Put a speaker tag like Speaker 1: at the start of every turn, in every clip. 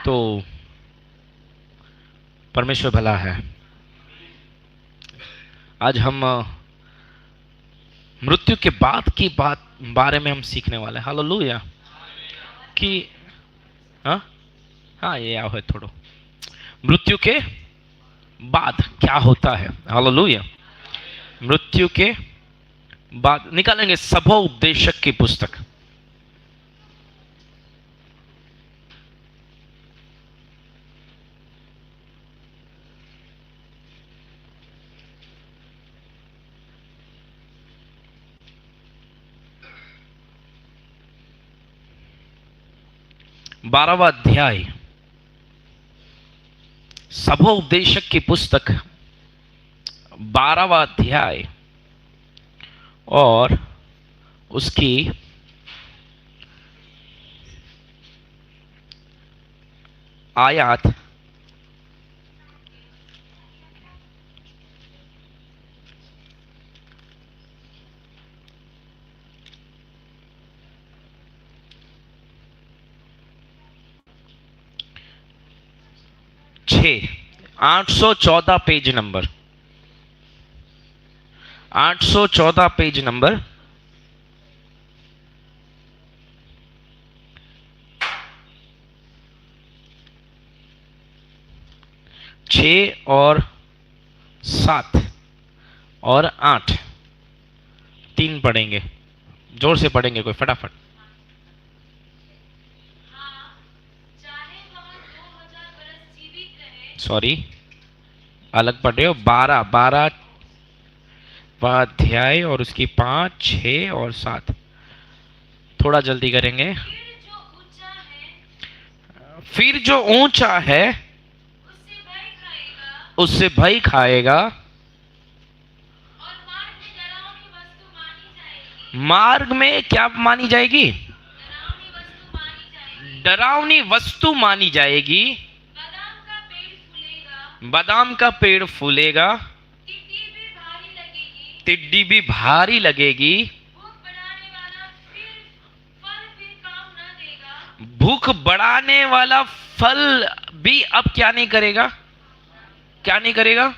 Speaker 1: तो परमेश्वर भला है। आज हम मृत्यु के बाद की बारे में हम सीखने वाले हैं। हालेलुया। कि हाँ हाँ, ये आओ है थोड़ा। मृत्यु के बाद क्या होता है। हालेलुया। मृत्यु के बाद निकालेंगे सभा उपदेशक की पुस्तक। बारहवां अध्याय, सभा उपदेशक की पुस्तक, 12वां अध्याय और उसकी आयत 6, 814 पेज नंबर, 814 पेज नंबर। छः और 7 और 8 3 पढ़ेंगे, जोर से पढ़ेंगे कोई फटाफट। सॉरी, अलग पढ़ रहे हो। 12 अध्याय और उसकी 5, 6 और 7। थोड़ा जल्दी करेंगे। फिर जो ऊंचा है उससे भय खाएगा, मार्ग में क्या मानी जाएगी? डरावनी वस्तु मानी जाएगी। बादाम का पेड़ फूलेगा, टिड्डी भी भारी लगेगी, भूख बढ़ाने वाला फल भी अब क्या नहीं करेगा? क्या नहीं करेगा?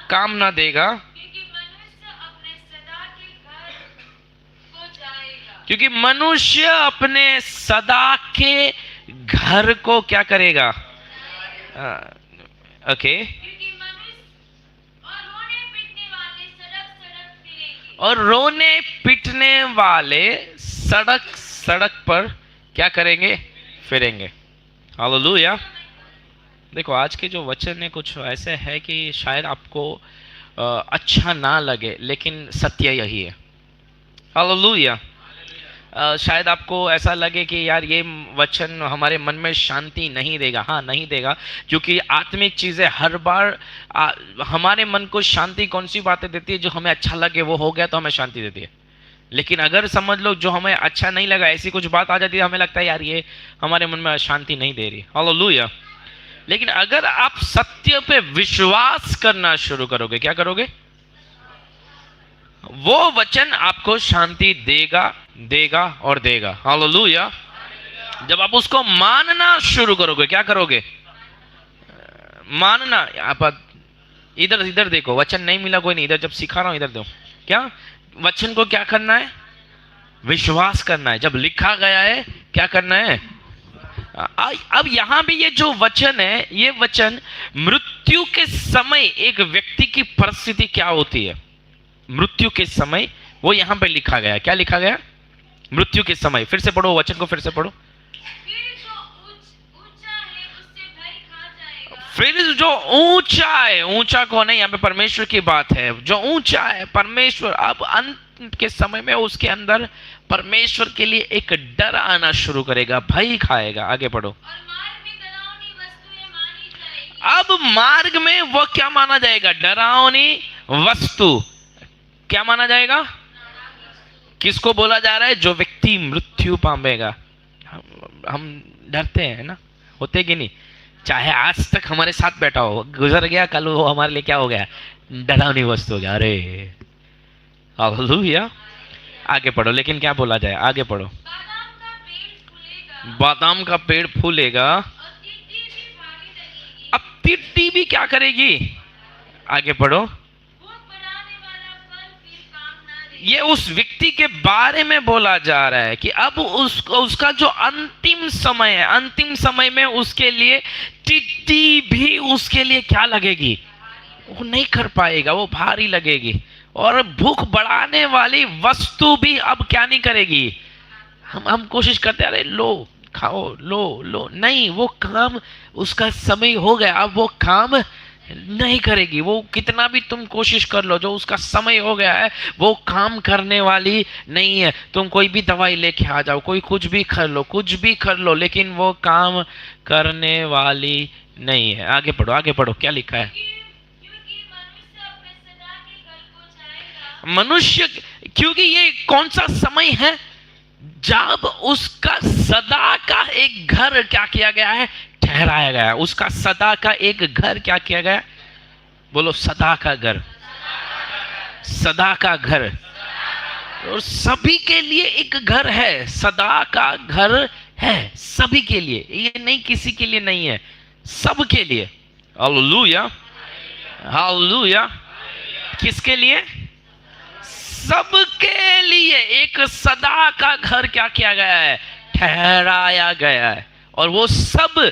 Speaker 1: काम ना देगा, क्योंकि मनुष्य अपने सदा के घर को क्या करेगा? ओके। और रोने पिटने वाले सड़क सड़क पर क्या करेंगे? फिरेंगे। हालेलुया। देखो, आज के जो वचन है कुछ ऐसे है कि शायद आपको अच्छा ना लगे, लेकिन सत्य यही है। हालेलुया। शायद आपको ऐसा लगे कि यार ये वचन हमारे मन में शांति नहीं देगा। हाँ, नहीं देगा, क्योंकि आत्मिक चीज़ें हर बार हमारे मन को शांति कौन सी बातें देती है? जो हमें अच्छा लगे वो हो गया तो हमें शांति देती है। लेकिन अगर समझ लो जो हमें अच्छा नहीं लगा, ऐसी कुछ बात आ जाती है, हमें लगता है यार ये हमारे मन में शांति नहीं दे रही। हालेलुया। लेकिन अगर आप सत्य पे विश्वास करना शुरू करोगे, क्या करोगे? वो वचन आपको शांति देगा, देगा और देगा। हालेलुया। जब आप उसको मानना शुरू करोगे, क्या करोगे? मानना। आप इधर इधर देखो, वचन नहीं मिला कोई नहीं, इधर जब सिखा रहा हूं इधर दो। क्या वचन को क्या करना है? विश्वास करना है। जब लिखा गया है क्या करना है? अब यहां भी ये जो वचन है, ये वचन मृत्यु के समय एक व्यक्ति की परिस्थिति क्या होती है, मृत्यु के समय वो यहां पे लिखा गया। क्या लिखा गया? मृत्यु के समय। फिर से पढ़ो वचन को, फिर से पढ़ो। फिर जो ऊंचा है, ऊंचा कौन है? यहां पे परमेश्वर की बात है। जो ऊंचा है परमेश्वर, अब अंत के समय में उसके अंदर परमेश्वर के लिए एक डर आना शुरू करेगा, भय खाएगा। आगे पढ़ो। अब मार्ग में वो क्या माना जाएगा? डरावनी वस्तु। क्या माना जाएगा? किसको बोला जा रहा है? जो व्यक्ति मृत्यु पाएगा। हम डरते हैं ना, होते कि नहीं? चाहे आज तक हमारे साथ बैठा हो, गुजर गया, कल वो हमारे लिए क्या हो गया? डरावनी वस्तु हो गया। अरे हालेलुया। आगे पढ़ो। लेकिन क्या बोला जाए? आगे पढ़ो। बादाम का पेड़ फूलेगा टिड्डी भी क्या करेगी? आगे पढ़ो। ये उस व्यक्ति के बारे में बोला जा रहा है कि अब उसका जो अंतिम समय है, अंतिम समय में उसके लिए टिड्डी भी उसके लिए क्या लगेगी? वो नहीं कर पाएगा, वो भारी लगेगी। और भूख बढ़ाने वाली वस्तु भी अब क्या नहीं करेगी? हम कोशिश करते हैं, अरे लो खाओ, लो लो, नहीं, वो काम उसका समय हो गया, अब वो काम नहीं करेगी। वो कितना भी तुम कोशिश कर लो, जो उसका समय हो गया है वो काम करने वाली नहीं है। तुम कोई भी दवाई लेके आ जाओ, कोई कुछ भी कर लो, कुछ भी कर लो, लेकिन वो काम करने वाली नहीं है। आगे पढ़ो, आगे पढ़ो, क्या लिखा है? मनुष्य, क्योंकि ये कौन सा समय है जब उसका सदा का एक घर क्या किया गया है? ठहराया गया है। उसका सदा का एक घर क्या किया गया? बोलो, सदा का घर, सदा का घर। और सभी के लिए एक घर है, सदा का घर है सभी के लिए, ये नहीं किसी के लिए नहीं है, सब के लिए। Hallelujah, hallelujah. किसके लिए? सबके लिए एक सदा का घर क्या किया गया है? ठहराया गया है। और वो सब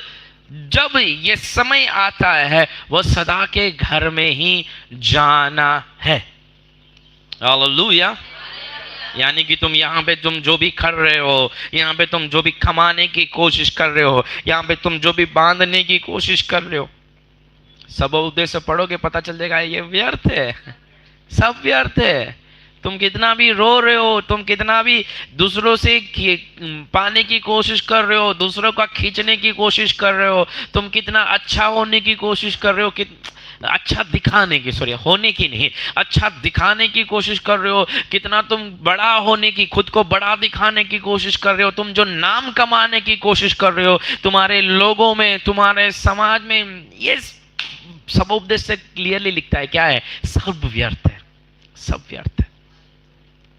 Speaker 1: जब ये समय आता है वो सदा के घर में ही जाना है। हालेलुया। यानी कि तुम यहाँ पे तुम जो भी कर रहे हो, यहाँ पे तुम जो भी कमाने की कोशिश कर रहे हो, यहाँ पे तुम जो भी बांधने की कोशिश कर रहे हो, सब उद्देश्य पढ़ोगे पता चल जाएगा ये व्यर्थ है, सब व्यर्थ है। तुम कितना भी रो रहे हो, तुम कितना भी दूसरों से पाने की कोशिश कर रहे हो, दूसरों का खींचने की कोशिश कर रहे हो, तुम कितना अच्छा होने की कोशिश कर रहे हो, अच्छा दिखाने की, सॉरी होने की नहीं, अच्छा दिखाने की कोशिश कर रहे हो, कितना तुम बड़ा होने की, खुद को बड़ा दिखाने की कोशिश कर रहे हो, तुम जो नाम कमाने की कोशिश कर रहे हो, तुम्हारे लोगों में, तुम्हारे समाज में, ये सब उपदेश से क्लियरली लिखता है क्या है? सब व्यर्थ है, सब व्यर्थ है,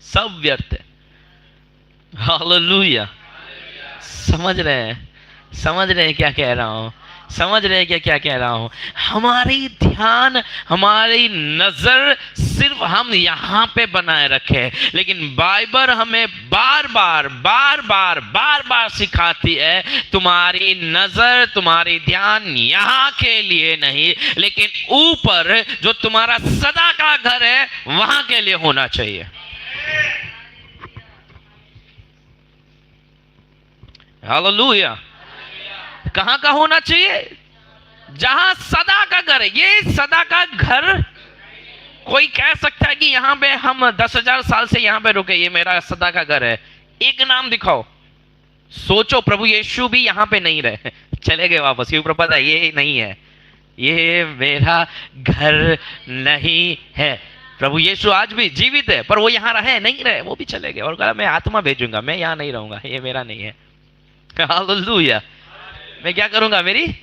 Speaker 1: सब व्यर्थ है। हालेलुया। समझ रहे हैं? समझ रहे हैं क्या कह रहा हूं? समझ रहे हैं क्या कह रहा हूं? हमारी ध्यान, हमारी नजर सिर्फ हम यहां पे बनाए रखे, लेकिन बाइबल हमें बार बार सिखाती है, तुम्हारी नजर, तुम्हारी ध्यान यहां के लिए नहीं, लेकिन ऊपर जो तुम्हारा सदा का घर है वहां के लिए होना चाहिए। हालेलुया। कहां का होना चाहिए? जहां सदा का घर है। ये सदा का घर, कोई कह सकता है कि यहां पे हम 10,000 साल से यहां पे रुके, ये मेरा सदा का घर है। एक नाम दिखाओ। सोचो, प्रभु यीशु भी यहां पे नहीं रहे, चले गए वापस, क्योंकि प्रभु पता है ये नहीं है, ये मेरा घर नहीं है। प्रभु यीशु आज भी जीवित है, पर वो यहां रहे नहीं रहे, वो भी चले गए और कहा मैं आत्मा भेजूंगा, मैं यहां नहीं रहूंगा, ये मेरा नहीं है। हालेलुया। मैं क्या करूंगा? मेरी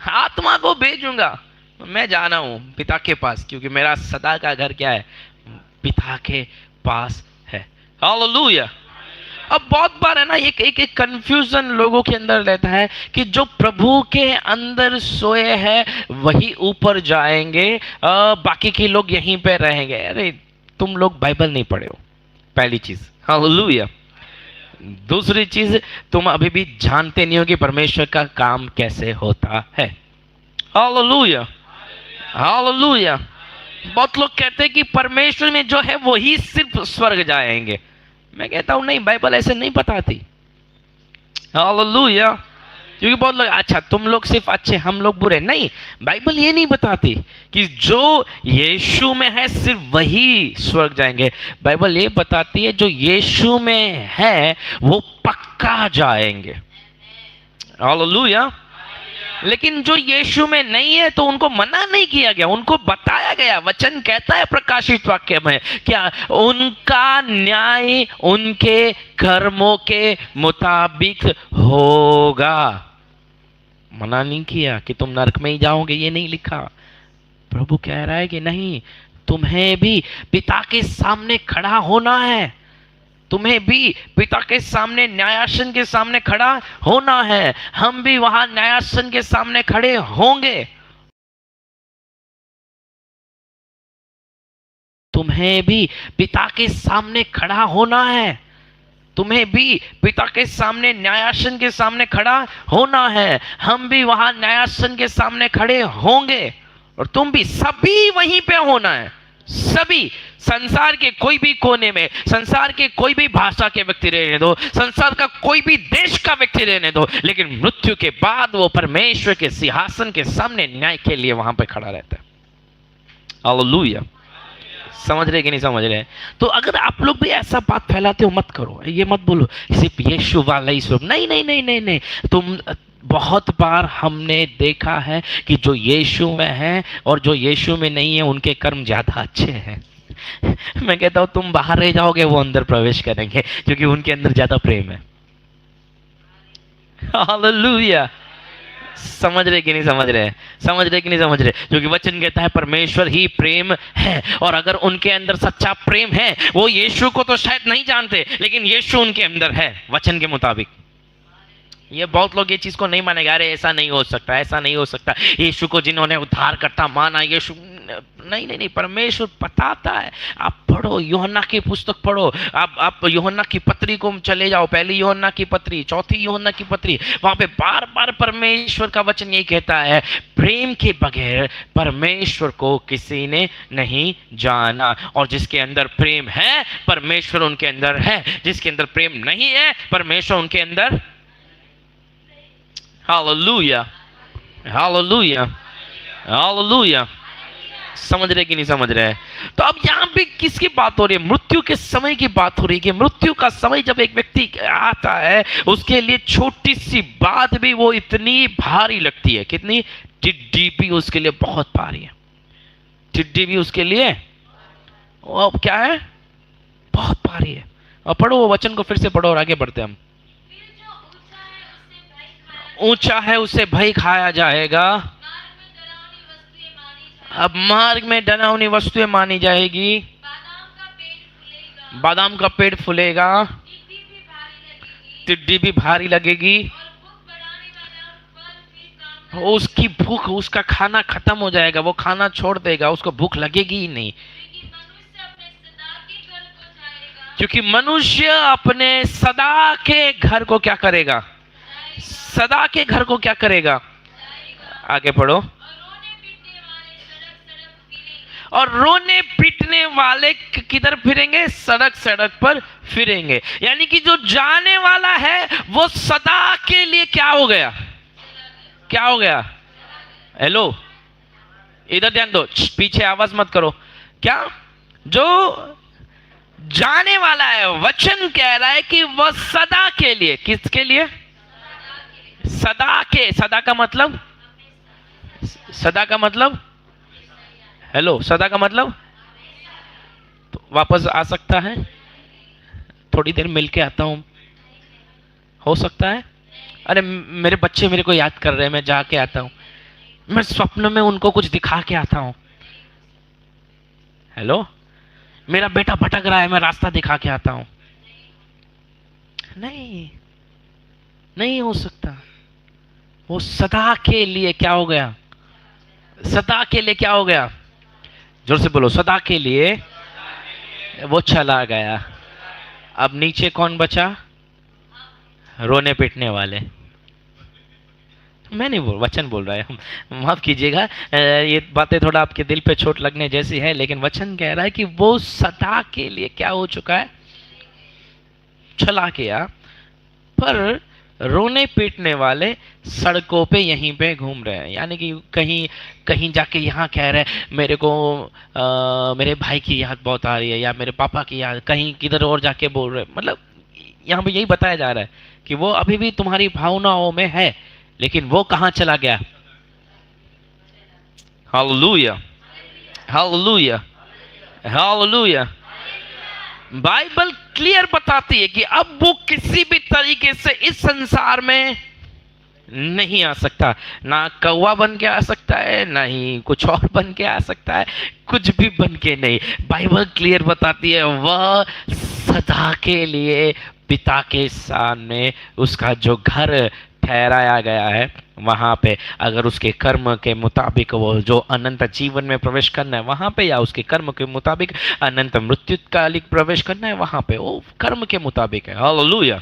Speaker 1: आत्मा को भेजूंगा, मैं जाना हूं पिता के पास, क्योंकि मेरा सदा का घर क्या है? पिता के पास है। हालेलुया। अब बहुत बार है ना, एक कंफ्यूजन लोगों के अंदर रहता है कि जो प्रभु के अंदर सोए हैं वही ऊपर जाएंगे, बाकी के लोग यहीं पे रहेंगे। अरे तुम लोग बाइबल नहीं पढ़े हो, पहली चीज। हालेलुया। दूसरी चीज, तुम अभी भी जानते नहीं हो कि परमेश्वर का काम कैसे होता है। Hallelujah, hallelujah. बहुत लोग कहते हैं कि परमेश्वर में जो है वही सिर्फ स्वर्ग जाएंगे। मैं कहता हूं नहीं, बाइबल ऐसे नहीं बताती। हालेलुया। क्योंकि बहुत लोग, अच्छा तुम लोग सिर्फ अच्छे, हम लोग बुरे। नहीं, बाइबल ये नहीं बताती कि जो यीशु में है सिर्फ वही स्वर्ग जाएंगे। बाइबल ये बताती है जो यीशु में है वो पक्का जाएंगे। हालेलुया। लेकिन जो यीशु में नहीं है तो उनको मना नहीं किया गया, उनको बताया गया। वचन कहता है प्रकाशित वाक्य में क्या? उनका न्याय उनके कर्मों के मुताबिक होगा। मना नहीं किया कि तुम नरक में ही जाओगे, ये नहीं लिखा। प्रभु कह रहा है कि नहीं, तुम्हें भी पिता के सामने खड़ा होना है, तुम्हें भी पिता के सामने न्यायासन के सामने खड़ा होना है। हम भी वहां न्यायासन के सामने खड़े होंगे। तुम्हें भी पिता के सामने खड़ा होना है। तुम्हें भी पिता के सामने न्यायासन के सामने खड़ा होना है। हम भी वहां न्यायासन के सामने खड़े होंगे और तुम भी, सभी वहीं पे होना है। सभी, संसार के कोई भी कोने में, संसार के कोई भी भाषा के व्यक्ति रहने दो, संसार का कोई भी देश का व्यक्ति रहने दो, लेकिन मृत्यु के बाद वो परमेश्वर के सिंहासन के सामने न्याय के लिए वहां पे खड़ा रहता है। हालेलुया। समझ रहे कि नहीं समझ रहे? तो अगर आप लोग भी ऐसा बात फैलाते हो, मत करो। ये मत बोलो सिर्फ यीशु वाला ही स्वरूप। नहीं नहीं नहीं नहीं नहीं, तुम, बहुत बार हमने देखा है कि जो यीशु में है और जो यीशु में नहीं है उनके कर्म ज्यादा अच्छे हैं। मैं कहता हूं तुम बाहर रह जाओगे, वो अंदर प्रवेश करेंगे, क्योंकि उनके अंदर ज्यादा प्रेम है। हालेलुया। समझ रहे कि नहीं समझ रहे? समझ रहे कि नहीं समझ रहे? क्योंकि वचन कहता है परमेश्वर ही प्रेम है, और अगर उनके अंदर सच्चा प्रेम है, वो यीशु को तो शायद नहीं जानते, लेकिन यीशु उनके अंदर है वचन के मुताबिक। ये बहुत लोग ये चीज को नहीं मानेंगे, अरे ऐसा नहीं हो सकता, ऐसा नहीं हो सकता। यीशु को जिन्होंने उद्धार करता माना, यीशु, नहीं नहीं नहीं, परमेश्वर बताता है। आप पढ़ो, यूहन्ना की पुस्तक पढ़ो, आप यूहन्ना की पत्री को चले जाओ, पहली यूहन्ना की पत्री, चौथी यूहन्ना की पत्री, वहां पे बार बार परमेश्वर का वचन यही कहता है, प्रेम के बगैर परमेश्वर को किसी ने नहीं जाना। और जिसके अंदर प्रेम है, परमेश्वर उनके अंदर है। जिसके अंदर प्रेम नहीं है, परमेश्वर उनके अंदर। Hallelujah, hallelujah, hallelujah. समझ रहे कि नहीं समझ रहे? तो अब यहां पे किसकी बात हो रही है? मृत्यु के समय की बात हो रही है कि मृत्यु का समय जब एक व्यक्ति आता है, उसके लिए छोटी सी बात भी वो इतनी भारी लगती है। कितनी? टिड्डी भी उसके लिए बहुत भारी है। टिड्डी भी उसके लिए वो क्या है? बहुत भारी है। और पढ़ो वो वचन को, फिर से पढ़ो और आगे बढ़ते हम। ऊंचा है उसे भय खाया जाएगा। अब मार्ग में डरावनी वस्तुएं मानी जाएगी। बादाम का पेड़ फूलेगा, टिड्डी भी भारी लगेगी, उसकी भूख, उसका खाना खत्म हो जाएगा, वो खाना छोड़ देगा, उसको भूख लगेगी ही नहीं। क्योंकि मनुष्य अपने सदा के घर को क्या करेगा? सदा के घर को क्या करेगा? आगे पढ़ो। और रोने पीटने वाले किधर फिरेंगे? सड़क सड़क पर फिरेंगे। यानी कि जो जाने वाला है वो सदा के लिए क्या हो गया? क्या हो गया? हेलो, इधर ध्यान दो, पीछे आवाज मत करो। क्या? जो जाने वाला है, वचन कह रहा है कि वह सदा के लिए, किसके लिए? सदा के। सदा का मतलब? सदा का मतलब? हेलो, सदा का मतलब? तो वापस आ सकता है? थोड़ी देर मिल के आता हूं, हो सकता है? अरे मेरे बच्चे मेरे को याद कर रहे हैं, मैं जाके आता हूं, मैं स्वप्न में उनको कुछ दिखा के आता हूं। हेलो, मेरा बेटा भटक रहा है, मैं रास्ता दिखा के आता हूं। नहीं, नहीं हो सकता। वो सदा के लिए क्या हो गया? सदा के लिए क्या हो गया? जोर से बोलो, सदा के लिए वो चला गया। अब नीचे कौन बचा? रोने पीटने वाले। मैं नहीं बोल, वचन बोल रहा है, माफ कीजिएगा, ये बातें थोड़ा आपके दिल पे चोट लगने जैसी है, लेकिन वचन कह रहा है कि वो सदा के लिए क्या हो चुका है? चला गया। पर रोने पीटने वाले सड़कों पे यहीं पे घूम रहे हैं। यानी कि कहीं कहीं जाके यहाँ कह रहे हैं मेरे को मेरे भाई की याद बहुत आ रही है, या मेरे पापा की याद, कहीं किधर और जाके बोल रहे हैं। मतलब यहाँ पे यही बताया जा रहा है कि वो अभी भी तुम्हारी भावनाओं में है, लेकिन वो कहाँ चला गया? Hallelujah, hallelujah, hallelujah. Bible clear बताती है कि अब वो किसी भी तरीके से इस संसार में नहीं आ सकता। ना कौवा बन के आ सकता है, ना ही कुछ और बन के आ सकता है, कुछ भी बन के नहीं। बाइबल क्लियर बताती है वह सदा के लिए पिता के सामने उसका जो घर ठहराया गया है, वहां पे अगर उसके कर्म के मुताबिक वो जो अनंत जीवन में प्रवेश करना है वहां पे, या उसके कर्म के मुताबिक अनंत मृत्यु कालिक प्रवेश करना है वहां पे, वो कर्म के मुताबिक है। हालेलुया।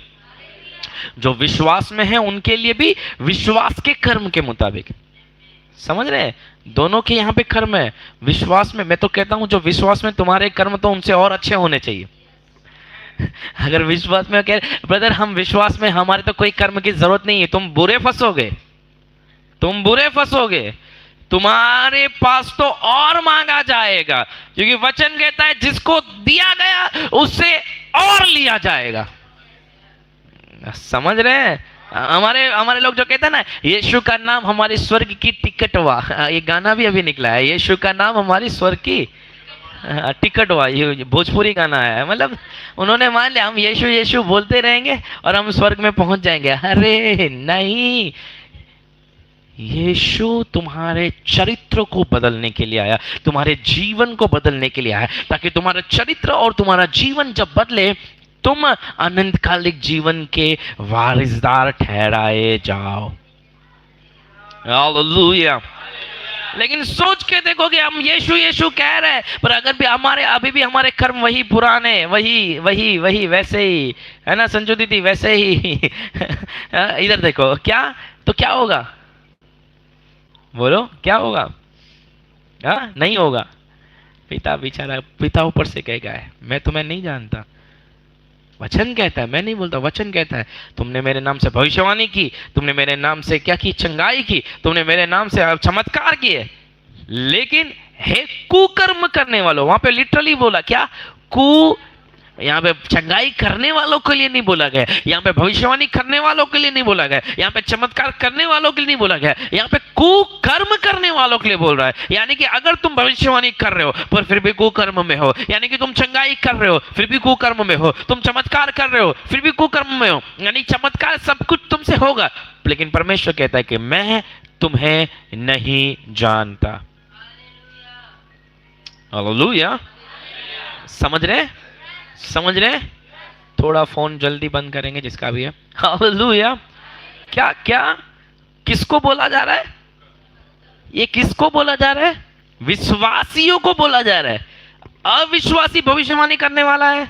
Speaker 1: जो विश्वास में है उनके लिए भी विश्वास के कर्म के मुताबिक। समझ रहे हैं? दोनों के यहाँ पे कर्म है। विश्वास में मैं तो कहता हूं जो विश्वास में तुम्हारे कर्म तो उनसे और अच्छे होने चाहिए। अगर विश्वास में कह ब्रदर हम विश्वास में हमारे तो कोई कर्म की जरूरत नहीं है, तुम बुरे फंसोगे, तुम बुरे फंसोगे। तुम्हारे पास तो और मांगा जाएगा, क्योंकि वचन कहता है जिसको दिया गया उससे और लिया जाएगा। समझ रहे हैं? हमारे हमारे लोग जो कहते हैं ना, यीशु का नाम हमारे स्वर्ग की टिकट हुआ, ये गाना भी अभी निकला है, यीशु का नाम हमारी स्वर्ग की टिकट हुआ। ये भोजपुरी गाना है। मतलब उन्होंने मान लिया हम यीशु यीशु बोलते रहेंगे और हम स्वर्ग में पहुंच जाएंगे। अरे नहीं, यीशु तुम्हारे चरित्र को बदलने के लिए आया, तुम्हारे जीवन को बदलने के लिए आया, ताकि तुम्हारा चरित्र और तुम्हारा जीवन जब बदले तुम अनंतकालिक जीवन के वारिसदार ठहराए जाओ। हालेलुया। लेकिन सोच के देखो कि हम यीशु यीशु कह रहे हैं, पर अगर भी हमारे अभी भी हमारे कर्म वही पुराने, वही वही वही वैसे ही है ना संजू दीदी, वैसे ही इधर देखो क्या, तो क्या होगा? बोलो क्या होगा? नहीं होगा। पिता बेचारा, पिता ऊपर से कह गया है मैं तुम्हें नहीं जानता। वचन कहता है, मैं नहीं बोलता, वचन कहता है तुमने मेरे नाम से भविष्यवाणी की, तुमने मेरे नाम से क्या की? चंगाई की, तुमने मेरे नाम से चमत्कार किए, लेकिन हे कुकर्म करने वालों, वहां पे लिटरली बोला क्या? कु, यहाँ पे चंगाई करने वालों के लिए नहीं बोला गया, यहाँ पे भविष्यवाणी करने वालों के लिए नहीं बोला गया, यहाँ पे चमत्कार करने वालों के लिए नहीं बोला गया, यहाँ पे कुकर्म करने वालों के लिए बोल रहा है। यानी कि अगर तुम भविष्यवाणी कर रहे हो पर फिर भी कुकर्म में हो, यानी कि तुम चंगाई कर रहे हो फिर भी कुकर्म में हो, तुम चमत्कार कर रहे हो फिर भी कुकर्म में हो, यानी चमत्कार सब कुछ तुमसे होगा, लेकिन परमेश्वर कहता है कि मैं तुम्हें नहीं जानता। हालेलुया। समझ रहे? समझ रहे? थोड़ा फोन जल्दी बंद करेंगे जिसका भी है। हालेलुया। क्या क्या किसको बोला जा रहा है? ये किसको बोला जा रहा है? विश्वासियों को बोला जा रहा है। अविश्वासी भविष्यवाणी करने वाला है,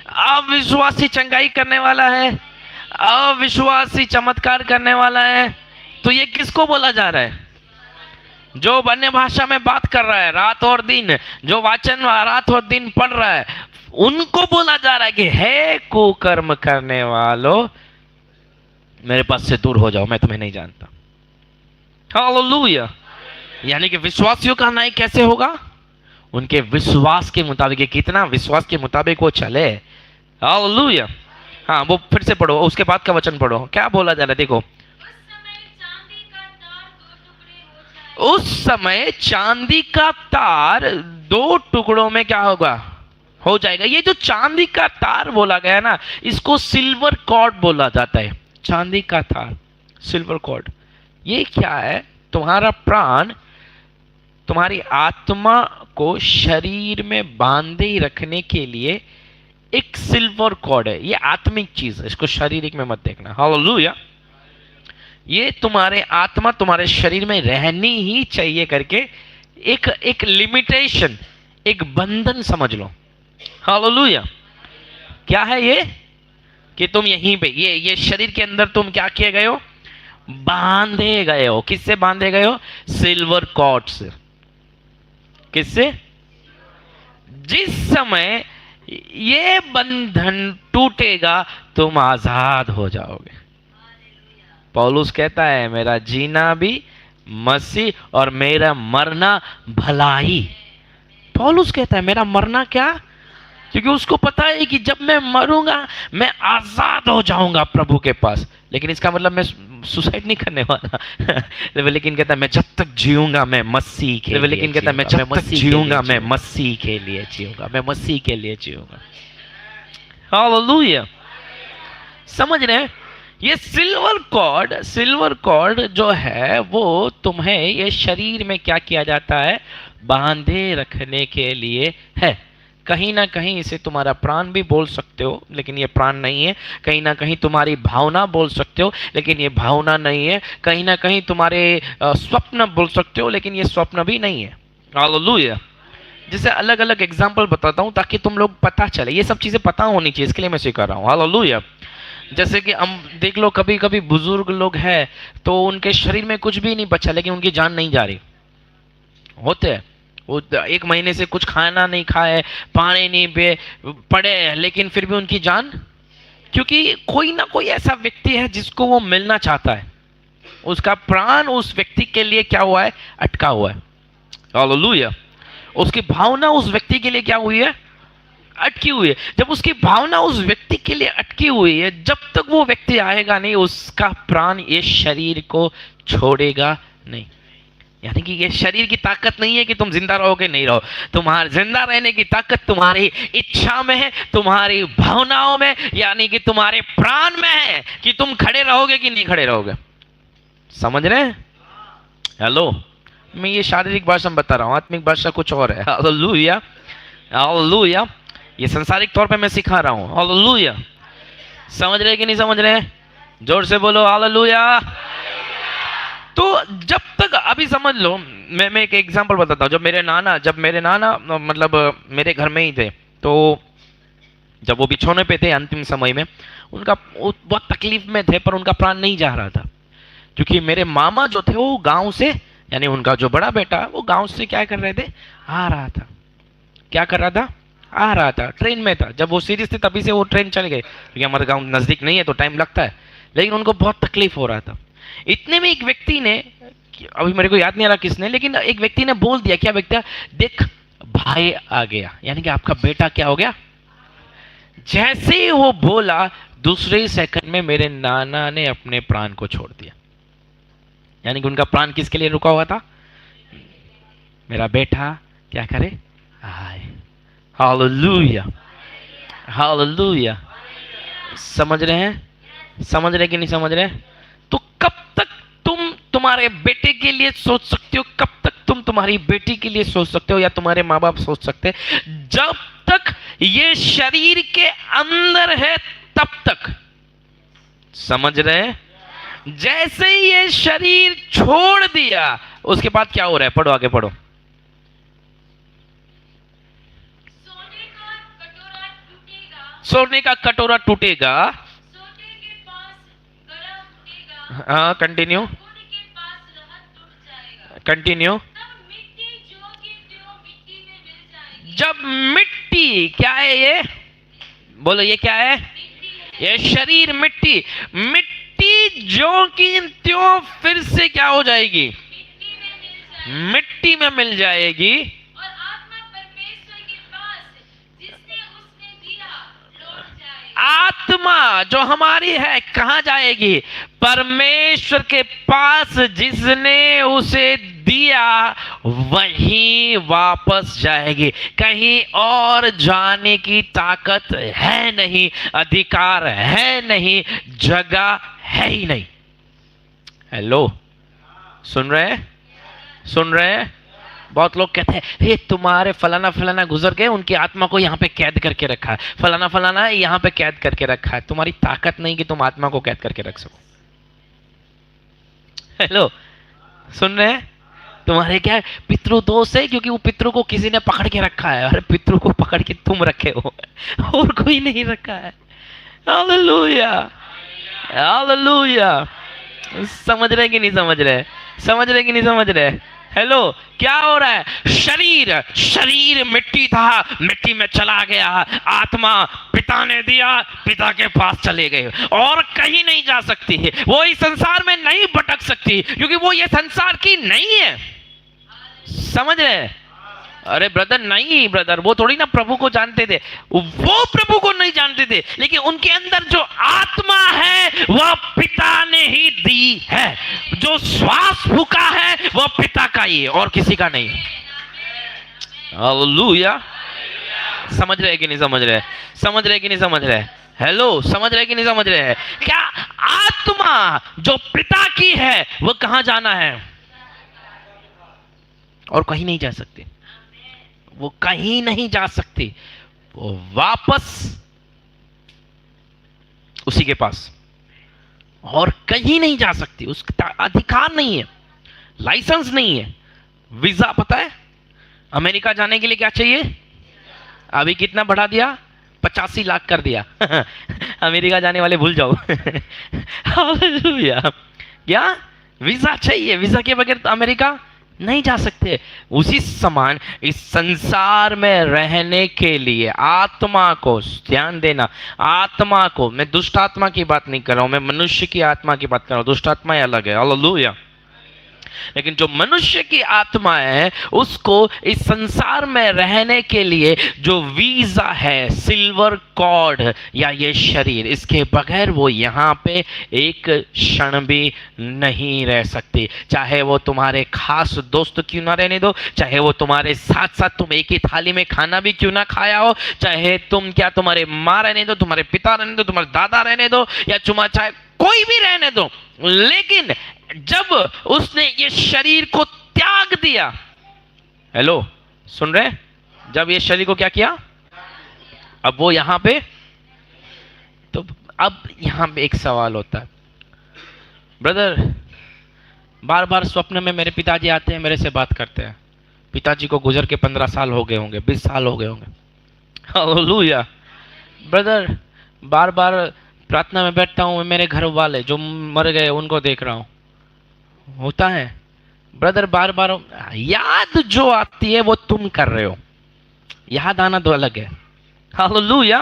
Speaker 1: अविश्वासी चंगाई करने वाला है, अविश्वासी चमत्कार करने वाला है। तो ये किसको बोला जा रहा है? जो अन्य भाषा में बात कर रहा है रात और दिन, जो वचन रात और दिन पढ़ रहा है, उनको बोला जा रहा है कि हे कुकर्म करने वालों, मेरे पास से दूर हो जाओ, मैं तुम्हें नहीं जानता। हालेलुया। यानी कि विश्वासियों का न्याय कैसे होगा? उनके विश्वास के मुताबिक। कितना विश्वास के मुताबिक वो चले। हालेलुया। हाँ, वो फिर से पढ़ो, उसके बाद का वचन पढ़ो, क्या बोला जा रहा है देखो। उस समय चांदी का तार दो टुकड़ों में क्या होगा? हो जाएगा। ये जो चांदी का तार बोला गया ना, इसको सिल्वर कॉर्ड बोला जाता है। चांदी का तार, सिल्वर कॉर्ड, ये क्या है? तुम्हारा प्राण, तुम्हारी आत्मा को शरीर में बांधे रखने के लिए एक सिल्वर कॉर्ड है। ये आत्मिक चीज है, इसको शारीरिक में मत देखना। हालेलुया। ये तुम्हारे आत्मा तुम्हारे शरीर में रहनी ही चाहिए करके एक लिमिटेशन, एक बंधन समझ लो। हालेलुया। क्या है ये? कि तुम यहीं पे ये शरीर के अंदर तुम क्या किए गए हो? बांधे गए हो। किससे बांधे गए हो? सिल्वर कॉर्ड से। किससे? जिस समय ये बंधन टूटेगा तुम आजाद हो जाओगे। पौलुस कहता है मेरा जीना भी मसीह और मेरा मरना भलाई। पौलुस कहता है मेरा मरना क्या? क्योंकि उसको पता है कि जब मैं मरूंगा मैं आजाद हो जाऊंगा प्रभु के पास। लेकिन इसका मतलब मैं सुसाइड नहीं करने वाला। लेकिन कहता है मैं जब तक जीऊंगा मैं मसीह के लिए। लेकिन कहता है मैं जब तक जीऊंगा मैं मसीह के लिए जीऊंगा, मैं मसीह के लिए जीऊंगा। हालेलुया। समझ रहे हैं? ये सिल्वर कॉर्ड जो है वो तुम्हें ये शरीर में क्या किया जाता है? बांधे रखने के लिए है। कहीं ना कहीं इसे तुम्हारा प्राण भी बोल सकते हो, लेकिन ये प्राण नहीं है। कहीं ना कहीं तुम्हारी भावना बोल सकते हो, लेकिन ये भावना नहीं है। कहीं ना कहीं तुम्हारे स्वप्न बोल सकते हो, लेकिन ये स्वप्न भी नहीं है। हालेलुया। जैसे अलग अलग एग्जाम्पल बताता हूँ ताकि तुम लोग पता चले, ये सब चीजें पता होनी चाहिए, इसके लिए मैं सिखा रहा हूँ। हालेलुया। जैसे कि हम देख लो, कभी कभी बुजुर्ग लोग हैं तो उनके शरीर में कुछ भी नहीं बचा, लेकिन उनकी जान नहीं जा रही होते हैं। वो 1 महीने से कुछ खाना नहीं खाए, पानी नहीं पे पड़े हैं, लेकिन फिर भी उनकी जान, क्योंकि कोई ना कोई ऐसा व्यक्ति है जिसको वो मिलना चाहता है। उसका प्राण उस व्यक्ति के लिए क्या हुआ है, अटका हुआ है। हालेलुया। उसकी भावना उस व्यक्ति के लिए क्या हुई है, अटकी हुई है। जब उसकी भावना उस व्यक्ति के लिए अटकी हुई है, जब तक वो व्यक्ति आएगा नहीं, उसका प्राण ये शरीर को छोड़ेगा नहीं। यानी कि ये शरीर की ताकत नहीं है कि तुम जिंदा रहोगे, नहीं रहो। तुम्हारे जिंदा रहने की ताकत तुम्हारी इच्छा में है, तुम्हारी भावनाओं में, यानी कि तुम्हारे प्राण में है कि तुम खड़े रहोगे कि नहीं खड़े रहोगे। समझ रहे हैं? हेलो। मैं ये शारीरिक भाषा में बता रहा हूँ, आत्मिक भाषा कुछ और है। हालेलुया। हालेलुया। ये संसारिक तौर पे मैं सिखा रहा हूँ। हालेलुया। समझ रहे कि नहीं समझ रहे? जोर से बोलो हालेलुया। तो जब तक, अभी समझ लो, मैं एक एग्जांपल बताता हूँ। जब मेरे नाना मतलब मेरे घर में ही थे, तो जब वो बिछौने पे थे अंतिम समय में, उनका बहुत तकलीफ में थे, पर उनका प्राण नहीं जा रहा था। क्योंकि मेरे मामा जो थे वो गांव से, यानी उनका जो बड़ा बेटा, वो गांव से क्या कर रहे थे, आ रहा था। क्या कर रहा था? आ रहा था, ट्रेन में था। जब वो सीरीज थे तभी से वो ट्रेन चल गए, क्योंकि हमारे गांव नजदीक नहीं है तो टाइम लगता है, लेकिन उनको बहुत तकलीफ हो रहा था। इतने में एक व्यक्ति ने, अभी मेरे को याद नहीं आ रहा किसने, लेकिन एक व्यक्ति ने बोल दिया। क्या व्यक्ति? देख, भाई आ गया, यानी कि आपका बेटा क्या हो गया। जैसे ही वो बोला, दूसरे सेकंड में मेरे नाना ने अपने प्राण को छोड़ दिया। यानी कि उनका प्राण किसके लिए रुका हुआ था? मेरा बेटा क्या करे, आए। हालेलुया। हालेलुया। समझ रहे हैं? समझ रहे कि नहीं समझ रहे? तो कब तक तुम तुम्हारे बेटे के लिए सोच सकते हो, कब तक तुम तुम्हारी बेटी के लिए सोच सकते हो, या तुम्हारे माँ बाप सोच सकते हैं? जब तक ये शरीर के अंदर है तब तक। समझ रहे हैं? जैसे ही ये शरीर छोड़ दिया, उसके बाद क्या हो रहा है? पढ़ो, आगे पढ़ो। सोने का कटोरा टूटेगा, सोने के पास गला उठेगा। हाँ, कंटिन्यू, कंटिन्यू। जब मिट्टी, क्या है ये? बोलो, ये क्या है? ये शरीर मिट्टी। मिट्टी जो की त्यों फिर से क्या हो जाएगी? मिट्टी में मिल जाएगी। और आत्मा परमेश्वर के पास जिसने उसने दिया लौट जाएगी। आत्मा जो हमारी है कहाँ जाएगी? परमेश्वर के पास जिसने उसे दिया वहीं वापस जाएगी। कहीं और जाने की ताकत है नहीं, अधिकार है नहीं, जगह है ही नहीं। हेलो, सुन रहे हैं? सुन रहे हैं? बहुत लोग कहते हैं, हे तुम्हारे फलाना फलाना गुजर गए, उनकी आत्मा को यहाँ पे कैद करके रखा है, फलाना फलाना यहाँ पे कैद करके रखा है। तुम्हारी ताकत नहीं कि तुम आत्मा को कैद करके रख सको। हेलो, सुन रहे हैं? तुम्हारे क्या है? पितृदोष है, क्योंकि वो पितृ को किसी ने पकड़ के रखा है। अरे पितृ को पकड़ के तुम रखे हो, और कोई नहीं रखा है। हालेलुया। हालेलुया। समझ रहे कि नहीं समझ रहे? समझ रहे कि नहीं समझ रहे? हेलो, क्या हो रहा है? शरीर मिट्टी था, मिट्टी में चला गया। आत्मा पिता ने दिया, पिता के पास चले गए, और कहीं नहीं जा सकती है। वो इस संसार में नहीं भटक सकती, क्योंकि वो ये संसार की नहीं है। समझ रहे? अरे ब्रदर, नहीं ब्रदर, वो थोड़ी ना प्रभु को जानते थे। वो प्रभु को नहीं जानते थे, लेकिन उनके अंदर जो आत्मा है वह पिता ने ही दी है। जो श्वास फूका है वह पिता का ही है, और किसी का नहीं। हालेलुया। समझ रहे कि नहीं समझ रहे? समझ रहे कि नहीं समझ रहे? हेलो, समझ रहे कि नहीं समझ रहे? क्या आत्मा जो पिता की है वह कहां जाना है? और कहीं नहीं जा सकती। वो कहीं नहीं जा सकती। वो वापस उसी के पास, और कहीं नहीं जा सकती, उसका अधिकार नहीं है, लाइसेंस नहीं है। वीजा पता है अमेरिका जाने के लिए क्या चाहिए? अभी कितना बढ़ा दिया? 85 लाख कर दिया। अमेरिका जाने वाले भूल जाओ। हालेलुया। क्या वीजा चाहिए? वीजा के बगैर तो अमेरिका नहीं जा सकते। उसी समान इस संसार में रहने के लिए आत्मा को, ध्यान देना, आत्मा को, मैं दुष्ट आत्मा की बात नहीं कर रहा हूं, मैं मनुष्य की आत्मा की बात कर रहा हूं। दुष्ट आत्मा अलग है, हालेलुया। लेकिन जो मनुष्य की आत्मा है, उसको इस संसार में रहने के लिए जो वीजा है, सिल्वर कॉर्ड या ये शरीर, इसके बगैर वो यहां पे एक क्षण भी नहीं रह सकती। चाहे वो तुम्हारे खास दोस्त क्यों ना रहने दो, चाहे वो तुम्हारे साथ साथ तुम एक ही थाली में खाना भी क्यों ना खाया हो, चाहे तुम क्या तुम्हारे माँ रहने दो, तुम्हारे पिता रहने दो, तुम्हारे दादा रहने दो, या चाहे कोई भी रहने दो, लेकिन जब उसने ये शरीर को त्याग दिया, हेलो सुन रहे? जब ये शरीर को क्या किया, अब वो यहां पे, तो अब यहां पे एक सवाल होता है, ब्रदर बार बार स्वप्न में मेरे पिताजी आते हैं, मेरे से बात करते हैं। पिताजी को गुजर के 15 साल हो गए होंगे, 20 साल हो गए होंगे। हालेलुया। ब्रदर बार बार प्रार्थना में बैठता हूं, मेरे घर वाले जो मर गए उनको देख रहा हूं, होता है। ब्रदर बार बार याद जो आती है वो तुम कर रहे हो, याद आना तो अलग है। हालेलुया।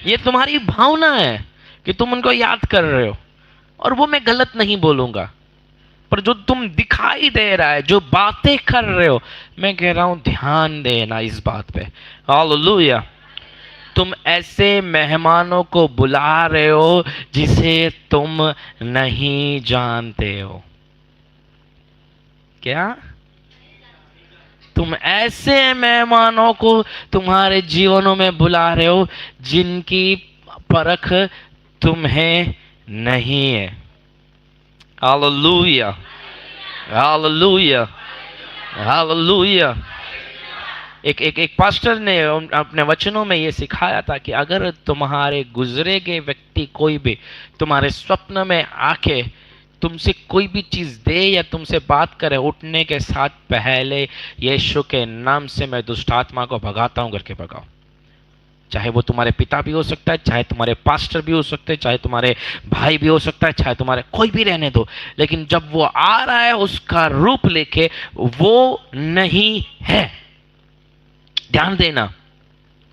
Speaker 1: ये तुम्हारी भावना है कि तुम उनको याद कर रहे हो, और वो मैं गलत नहीं बोलूंगा, पर जो तुम दिखाई दे रहा है, जो बातें कर रहे हो, मैं कह रहा हूं ध्यान देना इस बात पे। हालेलुया। तुम ऐसे मेहमानों को बुला रहे हो जिसे तुम नहीं जानते हो। क्या? तुम ऐसे मेहमानों को तुम्हारे जीवनों में बुला रहे हो जिनकी परख तुम्हें नहीं है। Hallelujah, hallelujah, hallelujah. एक पास्टर ने अपने वचनों में ये सिखाया था कि अगर तुम्हारे गुजरे गए व्यक्ति कोई भी तुम्हारे स्वप्न में आके तुमसे कोई भी चीज दे या तुमसे बात करे, उठने के साथ पहले यीशु के नाम से मैं दुष्ट आत्मा को भगाता हूं करके भगाओ। चाहे वो तुम्हारे पिता भी हो सकता है, चाहे तुम्हारे पास्टर भी हो सकते हैं, चाहे तुम्हारे भाई भी हो सकता है, चाहे तुम्हारे कोई भी रहने दो, लेकिन जब वो आ रहा है उसका रूप लेके, वो नहीं है। ध्यान देना,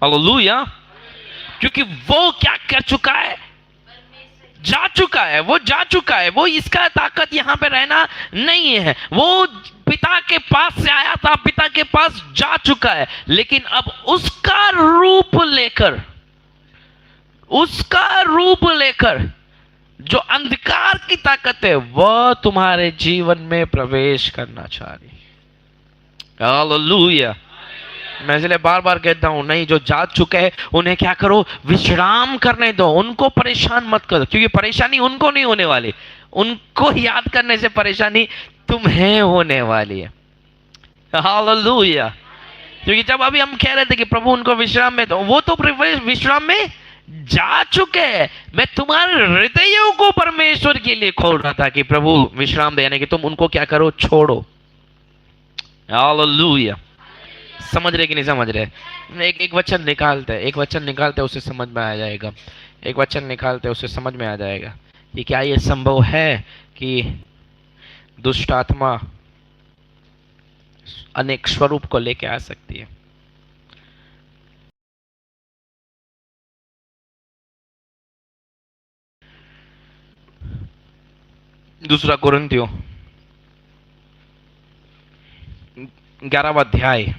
Speaker 1: हालेलुया। क्योंकि वो क्या कर चुका है? जा चुका है, वो जा चुका है, वो इसका ताकत यहां पे रहना नहीं है। वो पिता के पास से आया था, पिता के पास जा चुका है, लेकिन अब उसका रूप लेकर, उसका रूप लेकर जो अंधकार की ताकत है वह तुम्हारे जीवन में प्रवेश करना चाह रही है। हालेलुया। मैं इसलिए बार बार कहता हूं, नहीं, जो जा चुके हैं उन्हें क्या करो, विश्राम करने दो, उनको परेशान मत करो, क्योंकि परेशानी उनको नहीं होने वाली, उनको याद करने से परेशानी तुम्हें होने वाली है। हालेलुया। क्योंकि जब अभी हम कह रहे थे कि प्रभु उनको विश्राम में दो, वो तो विश्राम में जा चुके हैं। मैं तुम्हारे हृदयों को परमेश्वर के लिए खोल रहा था कि प्रभु विश्राम देने की, तुम उनको क्या करो, छोड़ो। हालेलुया। समझ रहे कि नहीं समझ रहे? एक वचन निकालते हैं, एक वचन निकालते हैं, उसे समझ में आ जाएगा। एक वचन निकालते हैं, उसे समझ में आ जाएगा कि क्या ये संभव है कि दुष्ट आत्मा अनेक स्वरूप को लेके आ सकती है। दूसरा कुरिन्थियों 11वां अध्याय,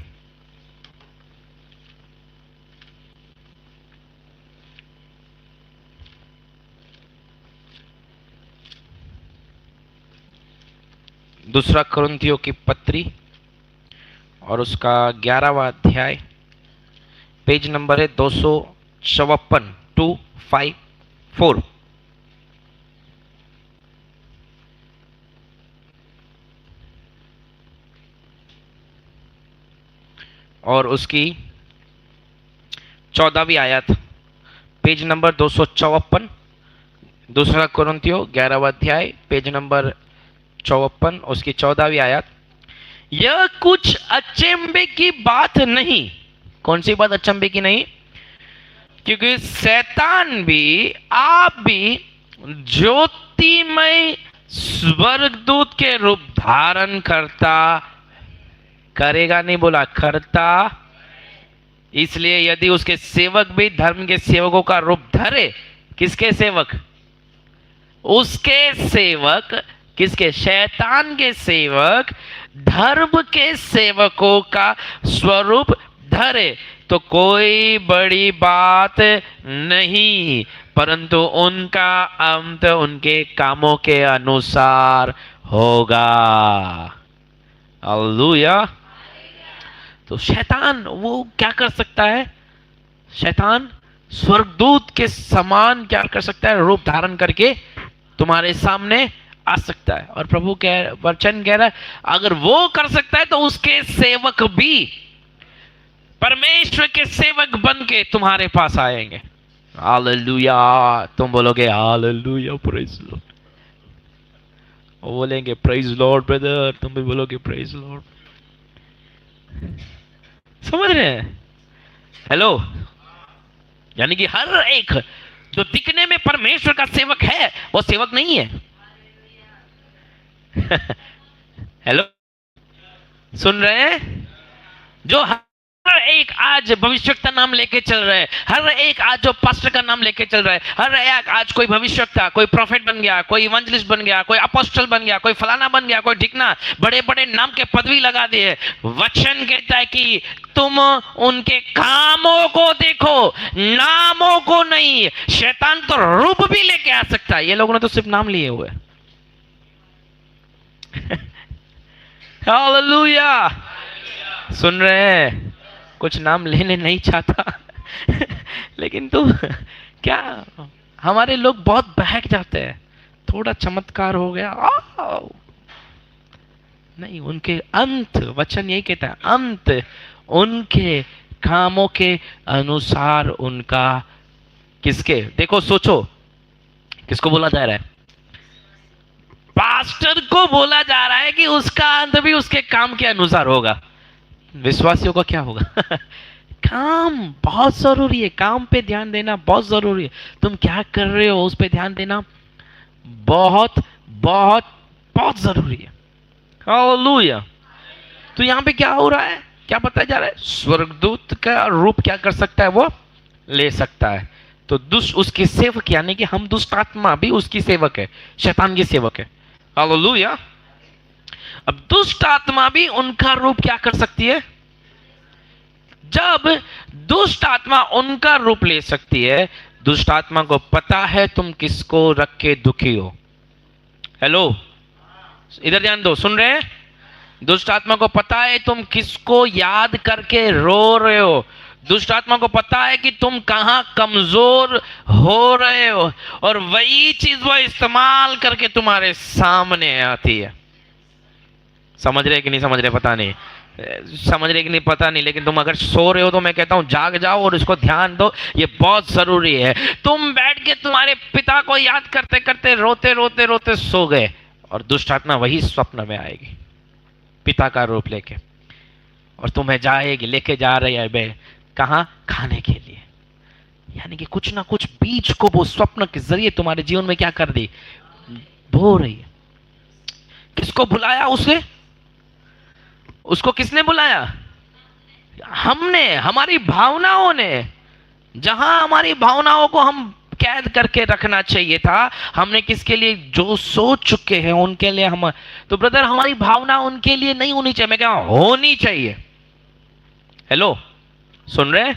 Speaker 1: दूसरा कुरिन्थियों की पत्री और उसका 11वां अध्याय, पेज नंबर है 254, 254। और उसकी 14वीं आयत, पेज नंबर 254, दूसरा कुरिन्थियों 11वां अध्याय, पेज नंबर 54, उसकी 14वीं आयत। यह कुछ अचंभे की बात नहीं। कौन सी बात अचंभे की नहीं? क्योंकि शैतान भी, आप भी ज्योतिमय स्वर्गदूत के रूप धारण करता, करेगा नहीं बोला, करता। इसलिए यदि उसके सेवक भी धर्म के सेवकों का रूप धरे, किसके सेवक? उसके सेवक, किसके? शैतान के सेवक धर्म के सेवकों का स्वरूप धरे, तो कोई बड़ी बात नहीं, परंतु उनका अंत उनके कामों के अनुसार होगा। हालेलुया। तो शैतान वो क्या कर सकता है? शैतान स्वर्गदूत के समान क्या कर सकता है? रूप धारण करके तुम्हारे सामने आ सकता है। और प्रभु वचन कह रहा है, अगर वो कर सकता है तो उसके सेवक भी परमेश्वर के सेवक बन के तुम्हारे पास आएंगे। हालेलुया। तुम बोलोगे हालेलुया, प्रेज लॉर्ड। वो बोलेंगे प्रेज लॉर्ड ब्रदर, तुम भी बोलोगे प्रेज लॉर्ड। समझ रहे हैं? हेलो। यानी कि हर एक जो दिखने में परमेश्वर का सेवक है, वो सेवक नहीं है। हेलो, सुन रहे हैं? जो हर एक आज भविष्यवक्ता नाम लेके चल रहे हैं, हर एक आज जो पास्टर का नाम लेके चल रहा है, हर एक आज कोई भविष्यवक्ता, कोई प्रोफेट बन गया, कोई इवेंजलिस्ट बन गया, कोई अपोस्टल बन गया, कोई फलाना बन गया, कोई ढिकना, बड़े बड़े नाम के पदवी लगा दिए। वचन कहता है कि तुम उनके कामों को देखो, नामों को नहीं। शैतान तो रूप भी लेके आ सकता है, ये लोगों ने तो सिर्फ नाम लिए हुए। हालेलुया। सुन रहे हैं? कुछ नाम लेने नहीं चाहता लेकिन तो क्या, हमारे लोग बहुत बहक जाते हैं, थोड़ा चमत्कार हो गया नहीं, उनके अंत, वचन यही कहता है, अंत उनके कामों के अनुसार उनका। किसके? देखो, सोचो, किसको बोला जा रहा है? पास्टर को बोला जा रहा है कि उसका अंत भी उसके काम के अनुसार होगा। विश्वासियों का क्या होगा? काम बहुत जरूरी है, काम पे ध्यान देना बहुत जरूरी है। तुम क्या कर रहे हो उस पे ध्यान देना बहुत बहुत बहुत जरूरी है। हालेलुया। तो यहां पे क्या हो रहा है? क्या बताया जा रहा है? स्वर्गदूत का रूप क्या कर सकता है? वो ले सकता है। तो दुष्ट उसके सेवक, यानी कि हम दुष्ट आत्मा भी उसकी सेवक है, शैतान की सेवक है। हालेलुया। अब दुष्ट आत्मा भी उनका रूप क्या कर सकती है? जब दुष्ट आत्मा उनका रूप ले सकती है, दुष्ट आत्मा को पता है तुम किसको रख के दुखी हो। हेलो, इधर ध्यान दो, सुन रहे हैं? दुष्ट आत्मा को पता है तुम किसको याद करके रो रहे हो। दुष्ट आत्मा को पता है कि तुम कहां कमजोर हो रहे हो, और वही चीज वो इस्तेमाल करके तुम्हारे सामने आती है। समझ रहे कि नहीं समझ रहे? पता नहीं समझ रहे कि नहीं पता नहीं, लेकिन तुम अगर सो रहे हो तो मैं कहता हूं जाग जाओ और इसको ध्यान दो, ये बहुत जरूरी है। तुम बैठ के तुम्हारे पिता को याद करते करते रोते रोते रोते सो गए, और दुष्ट आत्मा वही स्वप्न में आएगी पिता का रूप लेके, और तुम्हें जाएगी, लेके जा रही है बे कहां? खाने के लिए। यानी कि कुछ ना कुछ बीज को वो स्वप्न के जरिए तुम्हारे जीवन में क्या कर दी? बो रही है। किसको बुलाया उसे? उसको किसने बुलाया? हमने, हमारी भावनाओं ने। जहां हमारी भावनाओं को हम कैद करके रखना चाहिए था, हमने किसके लिए? जो सोच चुके हैं उनके लिए हम। तो ब्रदर, हमारी भावना उनके लिए नहीं होनी चाहिए, मैं क्या होनी चाहिए। हेलो, सुन रहे?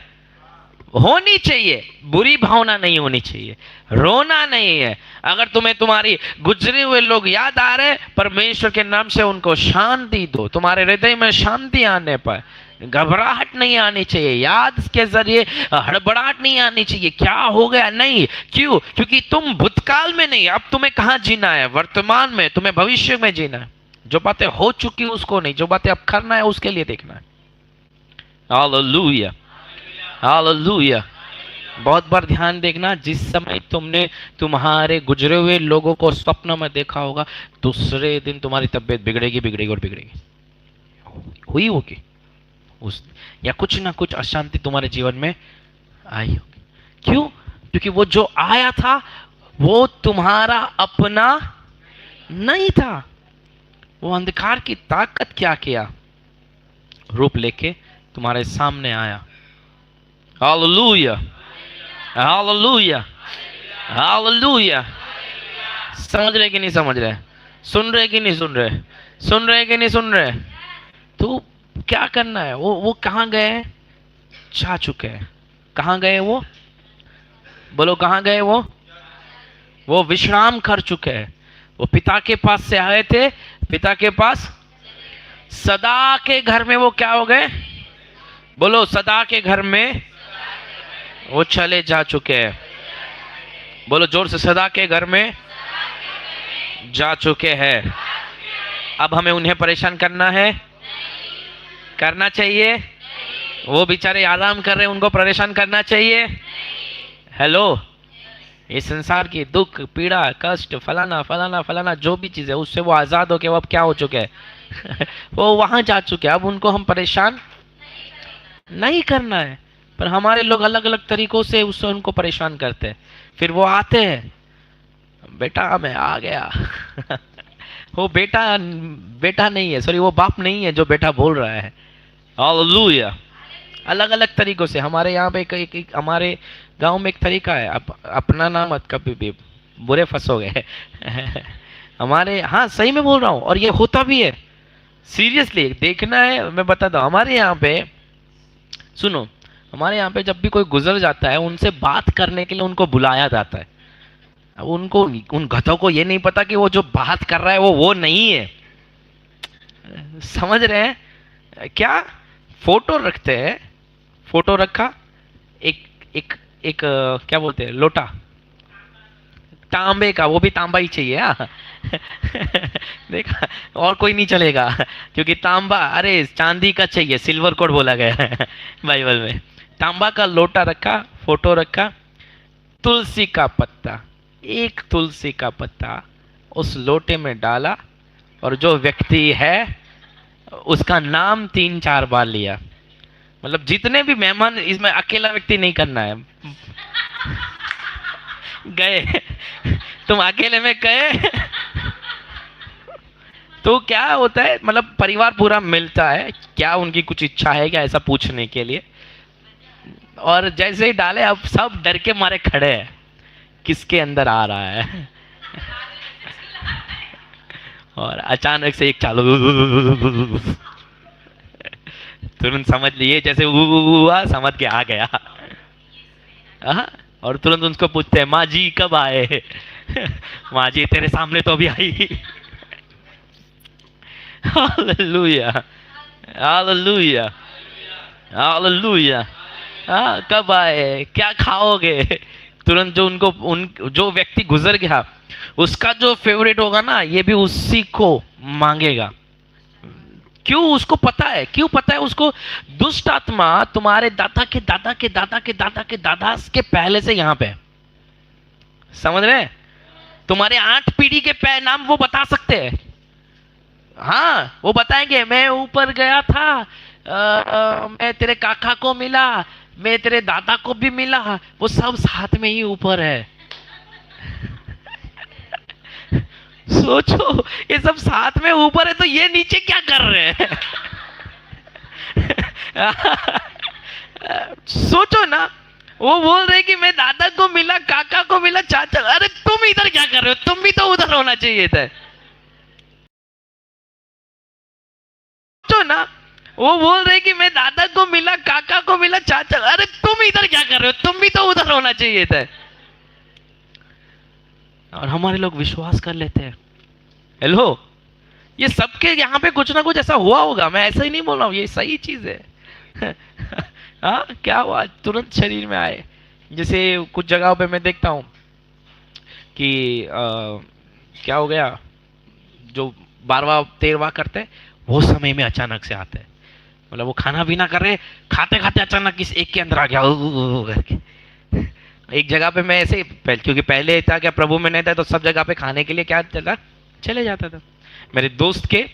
Speaker 1: होनी चाहिए, बुरी भावना नहीं होनी चाहिए, रोना नहीं है। अगर तुम्हें तुम्हारी गुजरे हुए लोग याद आ रहे, परमेश्वर के नाम से उनको शांति दो। तुम्हारे हृदय में शांति आने पर घबराहट नहीं आनी चाहिए, याद के जरिए हड़बड़ाहट नहीं आनी चाहिए। क्या हो गया? नहीं। क्यों? क्योंकि तुम भूतकाल में नहीं, अब तुम्हें कहां जीना है? वर्तमान में। तुम्हें भविष्य में जीना है। जो बातें हो चुकी उसको नहीं, जो बातें अब करना है उसके लिए देखना है। Hallelujah, hallelujah. बहुत बार ध्यान देखना, जिस समय तुमने तुम्हारे गुजरे हुए लोगों को स्वप्न में देखा होगा, दूसरे दिन तुम्हारी तबीयत बिगड़ेगी बिगड़ेगी और बिगड़ेगी। हुई होगी उस, या कुछ ना कुछ अशांति तुम्हारे जीवन में आई होगी। क्यों? क्योंकि वो जो आया था वो तुम्हारा अपना नहीं था। वो अंधकार की ताकत क्या किया, रूप लेके तुम्हारे सामने आया। Hallelujah, hallelujah, hallelujah. समझ रहे कि नहीं समझ रहे? सुन रहे कि नहीं सुन रहे? सुन रहे कि नहीं सुन रहे? तो क्या करना है? वो कहाँ गए? जा चुके हैं। कहाँ गए वो? बोलो कहाँ गए वो? वो विश्राम कर चुके हैं। वो पिता के पास से आए थे, पिता के पास सदा के घर में वो क्या हो गए? बोलो सदा के घर में वो चले जा चुके हैं। बोलो जोर से, सदा के घर में जा चुके हैं। अब हमें उन्हें परेशान करना है? करना चाहिए? वो बेचारे आराम कर रहे हैं, उनको परेशान करना चाहिए? हेलो, इस संसार की दुख पीड़ा कष्ट फलाना फलाना फलाना जो भी चीज है उससे वो आजाद होके वो अब क्या हो चुके हैं? वो वहां जा चुके हैं। अब उनको हम परेशान नहीं करना है। पर हमारे लोग अलग अलग तरीकों से उससे उनको परेशान करते हैं। फिर वो आते हैं, बेटा मैं आ गया। वो बेटा बेटा नहीं है, सॉरी वो बाप नहीं है जो बेटा बोल रहा है। हालेलुया। अलग अलग तरीकों से हमारे यहाँ पे एक हमारे गांव में एक तरीका है, अपना नाम मत कभी भी, बुरे फंसोगे। हमारे, हाँ सही में बोल रहा हूँ, और ये होता भी है। सीरियसली देखना है, मैं बताता हूँ। हमारे यहाँ पे सुनो, हमारे यहाँ पे जब भी कोई गुजर जाता है उनसे बात करने के लिए उनको बुलाया जाता है। अब उनको, उन गधों को ये नहीं पता कि वो जो बात कर रहा है वो नहीं है। समझ रहे हैं क्या? फोटो रखते हैं, फोटो रखा, एक एक एक क्या बोलते हैं, लोटा तांबे का, वो भी तांबा ही चाहिए। हाँ। देखा, और कोई नहीं चलेगा क्योंकि तांबा, अरे चांदी का चाहिए, सिल्वर कोड बोला गया है बाइबल में। तांबा का लोटा रखा, फोटो रखा, तुलसी का पत्ता, एक तुलसी का पत्ता उस लोटे में डाला, और जो व्यक्ति है उसका नाम 3-4 बार लिया। मतलब जितने भी मेहमान, इसमें अकेला व्यक्ति नहीं करना है। गए तुम अकेले में गए तो क्या होता है, मतलब परिवार पूरा मिलता है, क्या उनकी कुछ इच्छा है क्या ऐसा पूछने के लिए। और जैसे ही डाले, अब सब डर के मारे खड़े हैं, किसके अंदर आ रहा है। और अचानक से एक चालू, तुरंत समझ लिए, जैसे हुआ समझ के आ गया। और तुरंत उनको पूछते हैं, माँ जी कब आए? माँ जी तेरे सामने तो अभी आई। Hallelujah, hallelujah, hallelujah. हाँ, कब आए, क्या खाओगे? तुरंत जो उनको जो व्यक्ति गुजर गया उसका जो फेवरेट होगा ना, ये भी उसी को मांगेगा। क्यों? उसको पता है। क्यों पता है उसको? दुष्ट आत्मा तुम्हारे दादा के दादा के दादा के दादा के दादा के पहले से यहाँ पे, समझ रहे? तुम्हारे 8 पीढ़ी के नाम वो बता सकते हैं। हाँ, वो बताएंगे, मैं ऊपर गया था, मैं तेरे काका को मिला, मैं तेरे दादा को भी मिला, वो सब साथ में ही ऊपर है। सोचो, ये सब साथ में ऊपर है तो ये नीचे क्या कर रहे हैं? सोचो ना, वो बोल रहे कि मैं दादा को मिला, काका को मिला, चाचा। अरे तुम इधर क्या कर रहे हो? तुम भी तो उधर होना चाहिए था। सोचो ना, वो बोल रहे कि मैं दादा को मिला, काका को मिला, चाचा। अरे तुम इधर क्या कर रहे हो? तुम भी तो उधर होना चाहिए था। और हमारे लोग विश्वास कर लेते हैं। हेलो, ये सबके यहाँ पे कुछ ना कुछ ऐसा हुआ होगा, मैं ऐसा ही नहीं बोल रहा हूँ, ये सही चीज है। हाँ, क्या हुआ? तुरंत शरीर में आए। जैसे कुछ जगहों पे मैं देखता हूँ कि क्या हो गया, जो 12वां 13वां करते हैं वो समय में अचानक से आते हैं। मतलब वो खाना भी ना कर रहे, खाते खाते अचानक किस एक के अंदर आ गया करके। एक जगह पे मैं ऐसे क्योंकि पहले था क्या, प्रभु में नहीं था, तो सब जगह पे खाने के लिए क्या चला, चले जाता था। मेरे दोस्त के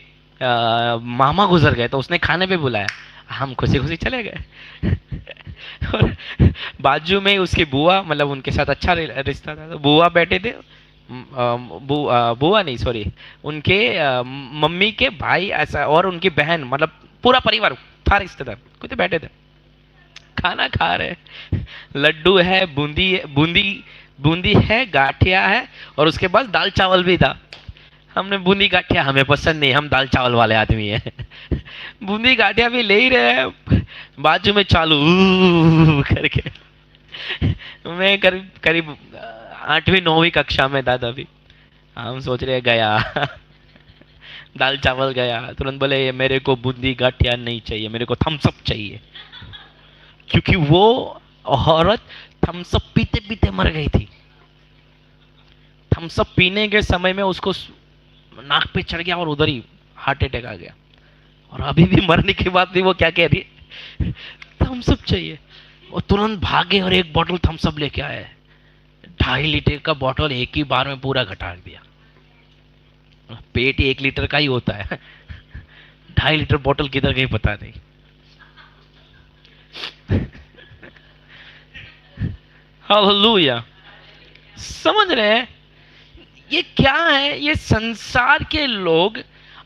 Speaker 1: मामा गुजर गए तो उसने खाने पे बुलाया, हम खुशी खुशी चले गए। और बाजू में ही उसकी बुआ, मतलब उनके साथ अच्छा रिश्ता था, तो बुआ बैठे थे, बुआ नहीं सॉरी, उनके मम्मी के भाई ऐसा और उनकी बहन, मतलब पूरा परिवार था, रिश्तेदार कुछ बैठे थे, खाना खा रहे। लड्डू है, बूंदी बूंदी है, गाठिया है, और उसके बाद दाल चावल भी था। हमने बूंदी गाठिया हमें पसंद नहीं, हम दाल चावल वाले आदमी हैं। बूंदी गाठिया भी ले ही रहे हैं, बाजू में चालू करके। मैं करीब करीब 8वीं 9वीं कक्षा में था तभी। हम सोच रहे गया। दाल चावल गया, तुरंत बोले ये मेरे को बूंदी गाठिया नहीं चाहिए, मेरे को थम्स अप चाहिए, क्योंकि वो औरत थम्स अप पीते पीते मर गई थी। थम्स अप पीने के समय में उसको नाक पे चढ़ गया और उधर ही हार्ट अटैक आ गया, और अभी भी मरने के बाद भी वो क्या कह रही है, थम्स अप चाहिए। वो तुरंत भागे और एक बोतल थम्स अप लेके आए, 2.5 लीटर का बोतल एक ही बार में पूरा घटा दिया। पेट 1 लीटर का ही होता है, 2.5 लीटर बोतल किधर गई पता नहीं। हालेलुया। समझ रहे हैं ये क्या है? ये संसार के लोग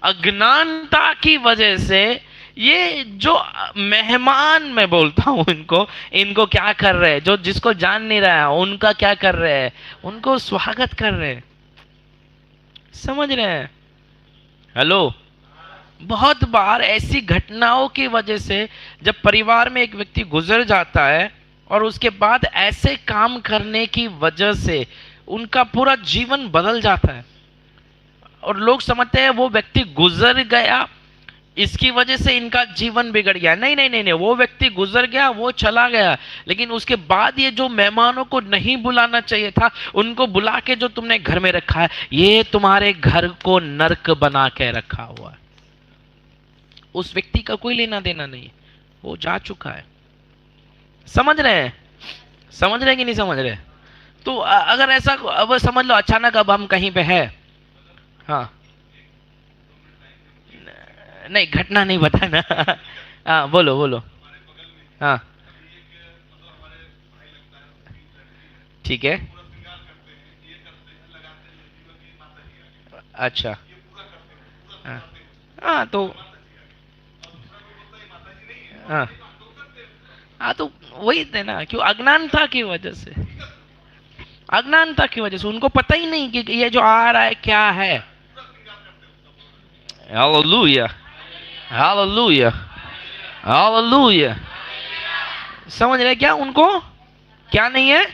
Speaker 1: अज्ञानता की वजह से, ये जो मेहमान मैं बोलता हूं इनको, इनको क्या कर रहे हैं, जो जिसको जान नहीं रहा है उनका क्या कर रहे हैं, उनको स्वागत कर रहे हैं। समझ रहे हैं? हेलो। बहुत बार ऐसी घटनाओं की वजह से जब परिवार में एक व्यक्ति गुजर जाता है और उसके बाद ऐसे काम करने की वजह से उनका पूरा जीवन बदल जाता है, और लोग समझते हैं वो व्यक्ति गुजर गया, इसकी वजह से इनका जीवन बिगड़ गया। नहीं नहीं नहीं नहीं, वो व्यक्ति गुजर गया, वो चला गया, लेकिन उसके बाद ये जो मेहमानों को नहीं बुलाना चाहिए था, उनको बुला के जो तुमने घर में रखा है, ये तुम्हारे घर को नर्क बना के रखा हुआ है। उस व्यक्ति का कोई लेना देना नहीं, वो जा चुका है। समझ रहे हैं? समझ रहे हैं कि नहीं समझ रहे? तो अगर ऐसा अब समझ लो, अचानक अब हम कहीं पे है, हाँ नहीं घटना नहीं बताना। हाँ बोलो बोलो। हाँ ठीक है। अच्छा। हाँ हाँ तो हाँ हाँ तो वही थे ना, क्यों? अज्ञानता की वजह से, अज्ञानता की वजह से उनको पता ही नहीं कि ये जो आ रहा है क्या है। Hallelujah, hallelujah, hallelujah. समझ रहे क्या? उनको क्या नहीं है?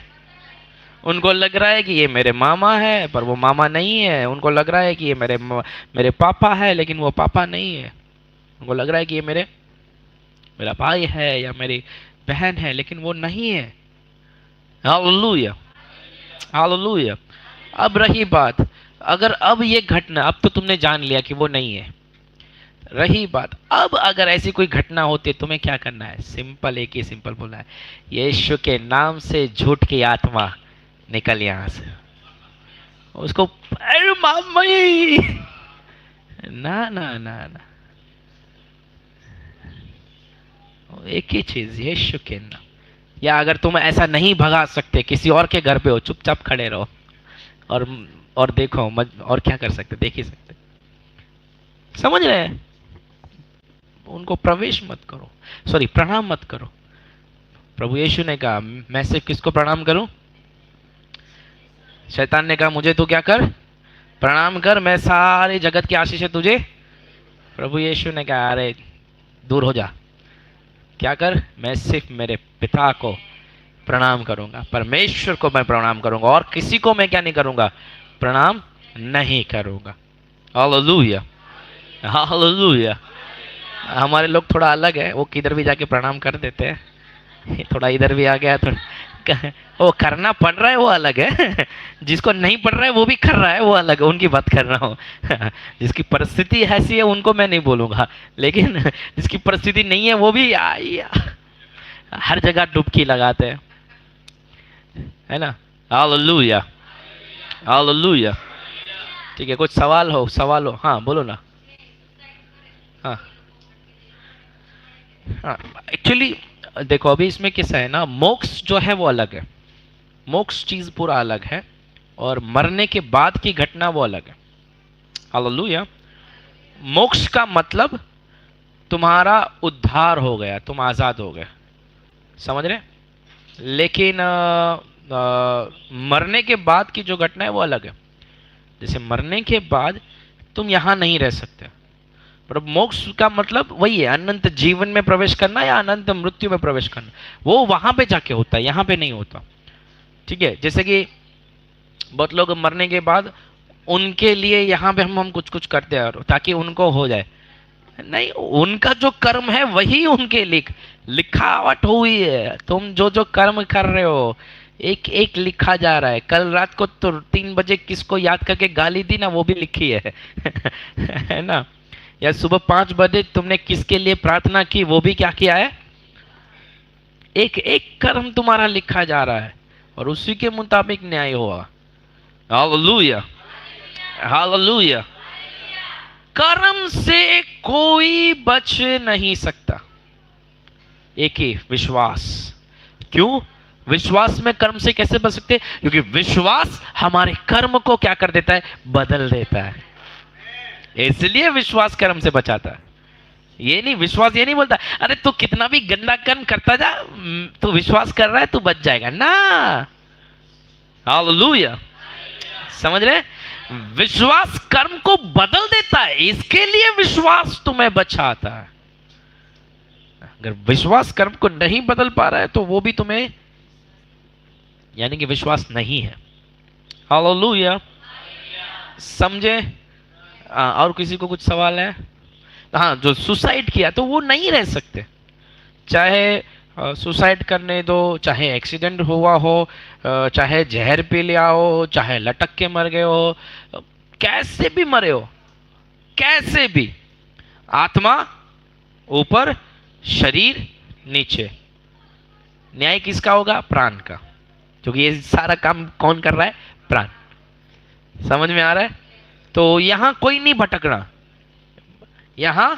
Speaker 1: उनको लग रहा है कि ये मेरे मामा है, पर वो मामा नहीं है। उनको लग रहा है कि ये मेरे पापा है, लेकिन वो पापा नहीं है। उनको लग रहा है कि ये मेरा भाई है या मेरी बहन है, लेकिन वो नहीं है। Hallelujah, hallelujah. अब रही बात, अगर अब ये घटना, अब तो तुमने जान लिया कि वो नहीं है। रही बात, अब अगर ऐसी कोई घटना होती है, तुम्हें क्या करना है? सिंपल, एक ही सिंपल बोला है, यीशु के नाम से झूठ की आत्मा निकल यहां से। उसको अरे मामी, ना ना ना ना, एक ही चीज, यीशु के नाम। या अगर तुम ऐसा नहीं भगा सकते, किसी और के घर पे हो, चुपचाप खड़े रहो और देखो, और क्या कर सकते, देख ही सकते। समझ रहे हैं? उनको प्रवेश मत करो, सॉरी प्रणाम मत करो। प्रभु यीशु ने कहा मैं सिर्फ किसको प्रणाम करूं? शैतान ने कहा मुझे तू क्या कर, प्रणाम कर, मैं सारे जगत की आशीष है तुझे। प्रभु यीशु ने कहा अरे दूर हो जा, क्या कर, मैं सिर्फ मेरे पिता को प्रणाम करूंगा, परमेश्वर को मैं प्रणाम करूंगा, और किसी को मैं क्या नहीं करूंगा, प्रणाम नहीं करूंगा। Hallelujah, hallelujah. हमारे लोग थोड़ा अलग है, वो किधर भी जाके प्रणाम कर देते हैं, थोड़ा इधर भी आ गया, थोड़ा वो करना पड़ रहा है वो अलग है, जिसको नहीं पड़ रहा है वो भी कर रहा है वो अलग है, उनकी बात कर रहा हूँ। जिसकी परिस्थिति ऐसी है उनको मैं नहीं बोलूंगा, लेकिन जिसकी परिस्थिति नहीं है वो भी हर जगह डुबकी लगाते हैं। है ना। Hallelujah, hallelujah. ठीक है, कुछ सवाल हो, हाँ बोलो ना। हाँ हाँ, एक्चुअली देखो अभी इसमें कैसा है ना, मोक्ष जो है वो अलग है। मोक्ष चीज पूरा अलग है, और मरने के बाद की घटना वो अलग है। हालेलुया। मोक्ष का मतलब तुम्हारा उद्धार हो गया, तुम आजाद हो गए, समझ रहे। लेकिन मरने के बाद की जो घटना है वो अलग है। जैसे मरने के बाद तुम यहां नहीं रह सकते, पर मोक्ष का मतलब वही है, अनंत जीवन में प्रवेश करना या अनंत मृत्यु में प्रवेश करना। वो वहां पे जाके होता है, यहां पे नहीं होता। ठीक है, जैसे कि बहुत लोग मरने के बाद उनके लिए यहाँ पे हम कुछ कुछ करते हैं ताकि उनको हो जाए। नहीं, उनका जो कर्म है वही उनके लिखावट हुई है। तुम जो जो कर्म कर रहे हो एक एक लिखा जा रहा है। कल रात को तो 3 बजे किसको याद करके गाली दी ना, वो भी लिखी है है ना। या सुबह 5 बजे तुमने किसके लिए प्रार्थना की, वो भी क्या किया है। एक एक कर्म तुम्हारा लिखा जा रहा है, और उसी के मुताबिक न्याय हुआ। Hallelujah, hallelujah. कर्म से कोई बच नहीं सकता, एक ही विश्वास। क्यों? विश्वास में कर्म से कैसे बच सकते? क्योंकि विश्वास हमारे कर्म को क्या कर देता है, बदल देता है। इसलिए विश्वास कर्म से बचाता है। ये नहीं, विश्वास ये नहीं बोलता अरे तू कितना भी गंदा कर्म करता जा, तू विश्वास कर रहा है तू बच जाएगा ना। हालेलुया, समझ रहे। विश्वास कर्म को बदल देता है, इसके लिए विश्वास तुम्हें बचाता है। अगर विश्वास कर्म को नहीं बदल पा रहा है तो वो भी तुम्हें, यानी कि विश्वास नहीं है। हालेलुया, समझे। और किसी को कुछ सवाल है? हाँ, जो सुसाइड किया तो वो नहीं रह सकते। चाहे सुसाइड करने दो, चाहे एक्सीडेंट हुआ हो, चाहे जहर पी लिया हो, चाहे लटक के मर गए हो, कैसे भी मरे हो, कैसे भी, आत्मा ऊपर शरीर नीचे, न्याय किसका होगा? प्राण का। क्योंकि ये सारा काम कौन कर रहा है? प्राण। समझ में आ रहा है। तो यहां कोई नहीं भटकना। यहां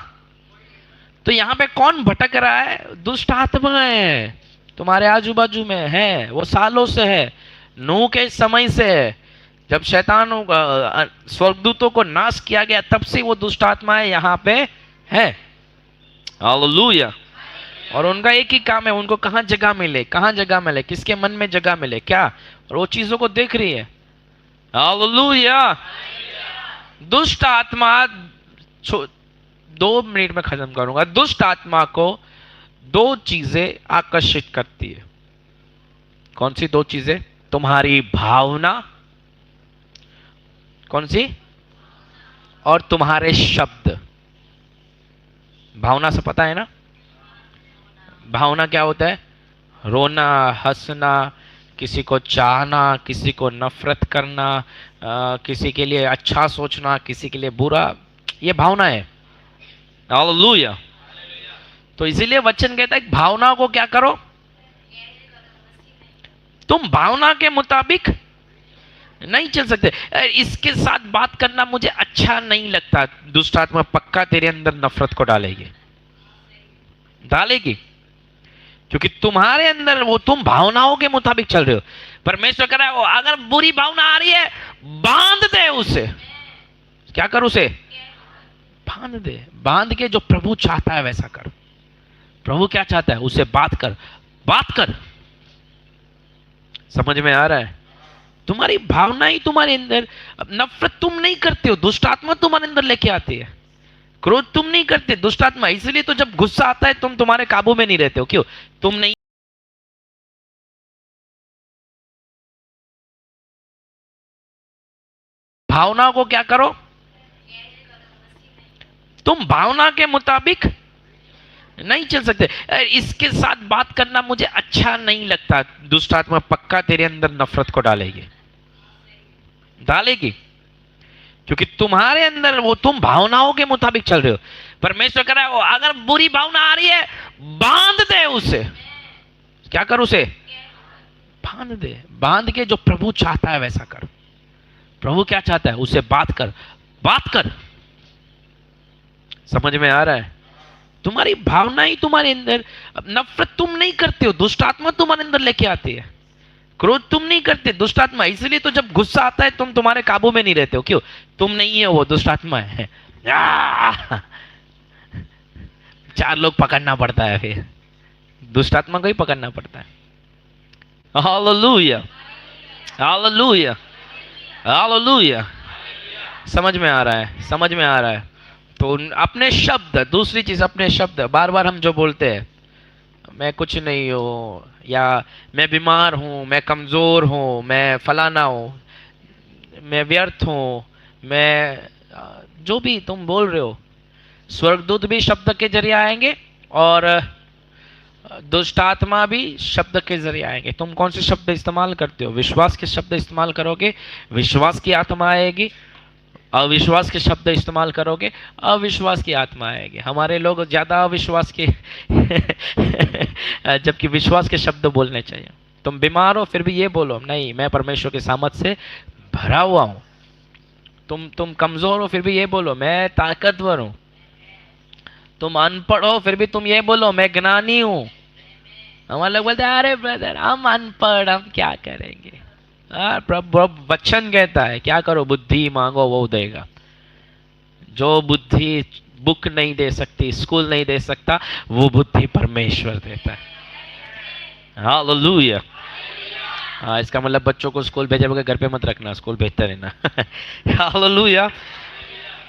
Speaker 1: तो यहां पे कौन भटक रहा है? दुष्ट आत्मा है, तुम्हारे आजू बाजू में है, वो सालों से है, नूह के समय से है। जब शैतान स्वर्गदूतों को नाश किया गया तब से वो दुष्ट आत्माएं यहां पे है। हालेलुया। और उनका एक ही काम है, उनको कहां जगह मिले, कहां जगह मिले, किसके मन में जगह मिले, क्या, और वो चीजों को देख रही है। हालेलुया। दुष्ट आत्मा 2 मिनट में खत्म करूंगा। दुष्ट आत्मा को 2 चीजें आकर्षित करती है। कौन सी 2 चीजें? तुम्हारी भावना, कौन सी? और तुम्हारे शब्द। भावना से पता है ना, भावना क्या होता है? रोना, हंसना, किसी को चाहना, किसी को नफरत करना, किसी के लिए अच्छा सोचना, किसी के लिए बुरा, ये भावना है। हालेलुया। तो इसीलिए वचन कहता है भावना को क्या करो, तुम भावना के मुताबिक नहीं चल सकते। इसके साथ बात करना मुझे अच्छा नहीं लगता, दुष्ट आत्मा पक्का तेरे अंदर नफरत को डालेगी, डालेगी। क्योंकि तुम्हारे अंदर वो, तुम भावनाओं के मुताबिक चल रहे हो। परमेश्वर कह रहा है अगर बुरी भावना आ रही है बांध दे उसे। क्या कर? उसे बांध दे। बांध के जो प्रभु चाहता है वैसा कर। प्रभु क्या चाहता है? उसे बात कर, बात कर। समझ में आ रहा है। तुम्हारी भावना ही तुम्हारे अंदर, नफरत तुम नहीं करते हो, दुष्ट आत्मा तुम्हारे अंदर लेके आती है। क्रोध तुम नहीं करते, दुष्ट आत्मा। इसलिए तो जब गुस्सा आता है तुम तुम्हारे काबू में नहीं रहते हो। क्यों? तुम नहीं, भावना को क्या करो, तुम भावना के मुताबिक नहीं चल सकते। इसके साथ बात करना मुझे अच्छा नहीं लगता, दुष्ट आत्मा पक्का तेरे अंदर नफरत को डालेगी, डालेगी। क्योंकि तुम्हारे अंदर वो, तुम भावनाओं के मुताबिक चल रहे हो। परमेश्वर कह रहा है अगर बुरी भावना आ रही है बांध दे उसे। क्या कर? उसे बांध दे, बांध के जो प्रभु चाहता है वैसा कर। प्रभु क्या चाहता है, उसे बात कर, बात कर। समझ में आ रहा है? तुम्हारी भावना ही तुम्हारे अंदर, नफरत तुम नहीं करते हो, दुष्ट आत्मा तुम्हारे अंदर लेके आती है। क्रोध तुम नहीं करते, दुष्ट आत्मा। इसलिए तो जब गुस्सा आता है तुम तुम्हारे काबू में नहीं रहते हो। क्यों? तुम नहीं है, वो दुष्ट आत्मा है। 4 लोग पकड़ना पड़ता है, फिर दुष्ट आत्मा को ही पकड़ना पड़ता है। Hallelujah, hallelujah, hallelujah. समझ में आ रहा है? समझ में आ रहा है? तो अपने शब्द, दूसरी चीज अपने शब्द, बार बार हम जो बोलते हैं, मैं कुछ नहीं हूँ, या मैं बीमार हूँ, मैं कमजोर हूँ, मैं फलाना हूँ, मैं व्यर्थ हूँ, मैं जो भी तुम बोल रहे हो, स्वर्गदूत भी शब्द के जरिए आएंगे और दुष्ट आत्मा भी शब्द के जरिए आएंगे। तुम कौन से शब्द इस्तेमाल करते हो? विश्वास के शब्द इस्तेमाल करोगे, विश्वास की आत्मा आएगी। अविश्वास के शब्द इस्तेमाल करोगे, अविश्वास की आत्मा आएगी। हमारे लोग ज्यादा अविश्वास के जबकि विश्वास के शब्द बोलने चाहिए। तुम बीमार हो फिर भी ये बोलो, नहीं मैं परमेश्वर के सामर्थ्य से भरा हुआ हूं। तुम कमजोर हो फिर भी ये बोलो, मैं ताकतवर हूं। तुम अनपढ़ हो फिर भी तुम ये बोलो, मैं ज्ञानी हूं। हमारे लोग बोलते हैं, अरे ब्रदर हम अनपढ़, हम क्या करेंगे? प्रभु वचन कहता है क्या करो, बुद्धि मांगो वो देगा। जो बुद्धि बुक नहीं दे सकती, स्कूल नहीं दे सकता, वो बुद्धि परमेश्वर देता है। हालेलुया। हाँ, इसका मतलब बच्चों को स्कूल भेजे बगैर घर पे मत रखना, स्कूल भेजते रहना। हालेलुया।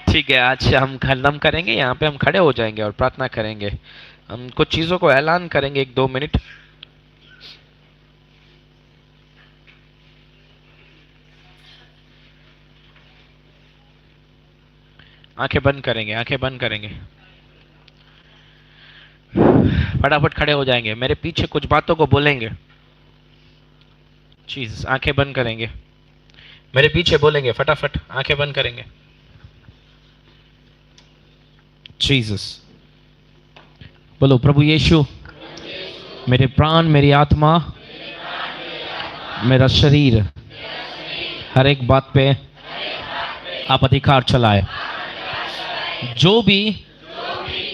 Speaker 1: ठीक है, आज हम खत्म करेंगे, यहाँ पे हम खड़े हो जाएंगे और प्रार्थना करेंगे। हम कुछ चीजों को ऐलान करेंगे 1-2 मिनट। आंखें बंद करेंगे, आंखें बंद करेंगे, फटाफट खड़े हो जाएंगे, मेरे पीछे कुछ बातों को बोलेंगे। चीज आंखें बंद करेंगे, मेरे पीछे बोलेंगे, फटाफट आंखें बंद करेंगे। जीसस बोलो, प्रभु यीशु, मेरे प्राण, मेरी आत्मा, मेरा शरीर, हर एक बात पे आप अधिकार चलाए। जो भी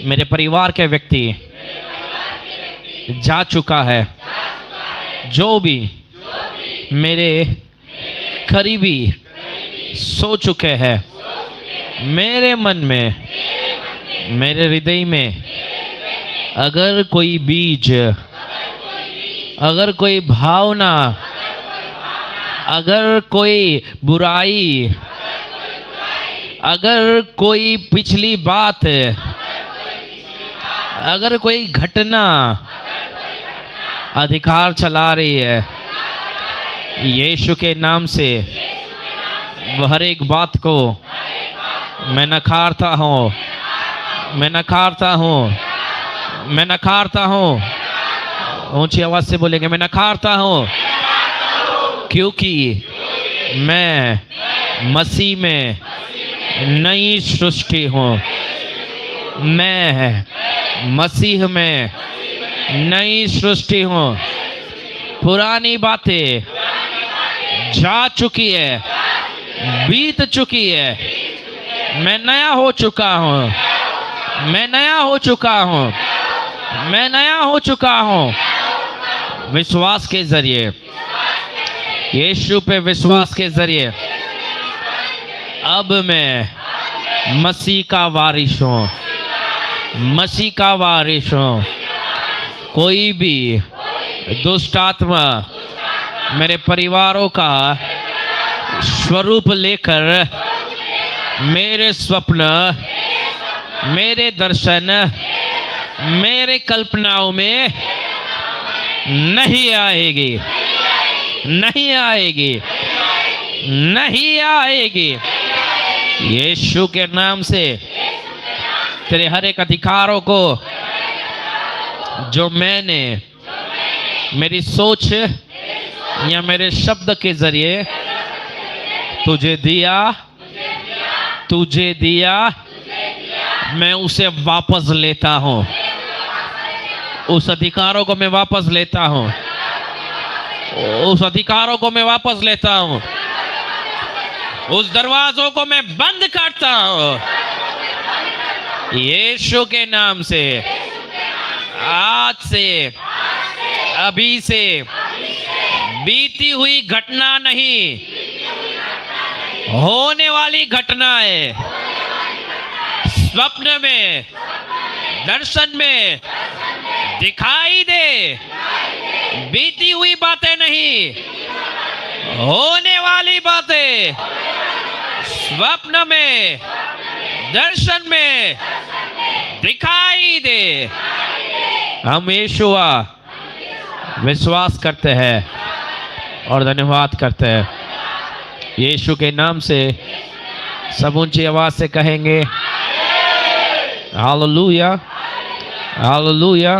Speaker 1: मेरे परिवार के व्यक्ति जा चुका है, जो भी मेरे करीबी सो चुके हैं, मेरे मन में, मेरे हृदय में अगर कोई बीज, अगर कोई भावना, अगर कोई बुराई, अगर कोई पिछली बात, अगर कोई घटना अधिकार चला रही है, यीशु के नाम से वह हर एक बात को मैं नकारता हूँ, मैं नकारता हूँ, मैं नकारता हूँ। ऊंची आवाज से बोलेंगे, मैं नकारता हूँ, क्योंकि मैं मसीह में नई सृष्टि हूँ। मैं मसीह में नई सृष्टि हूँ। पुरानी बातें जा चुकी है, बीत चुकी है, मैं नया हो चुका हूँ, मैं नया हो चुका हूँ, मैं नया हो चुका हूँ। विश्वास के जरिए, यीशु पे विश्वास के जरिए अब मैं मसीह का वारिस हूँ, मसीह का वारिस हूँ। कोई भी दुष्ट आत्मा मेरे परिवारों का स्वरूप लेकर मेरे स्वप्न, मेरे दर्शन, मेरे कल्पनाओं में नहीं आएगी, नहीं आएगी, नहीं आएगी। यीशु के नाम से तेरे हर एक अधिकारों को जो मैंने मेरी सोच या मेरे शब्द के जरिए तुझे दिया, तुझे दिया, मैं उसे वापस लेता हूँ। उस अधिकारों को मैं वापस लेता हूँ, उस अधिकारों को मैं वापस लेता हूं, उस दरवाजों को मैं बंद करता हूं यीशु के नाम से। आज से, अभी से बीती हुई घटना नहीं, होने वाली घटनाएं स्वप्न में, दर्शन में दिखाई दे। बीती हुई बातें नहीं, होने वाली बातें स्वप्न में, दर्शन में दिखाई दे। हम यीशुआ विश्वास करते हैं और धन्यवाद करते हैं। यीशु के नाम से सब ऊंची आवाज से कहेंगे हालेलुया, हालेलुया।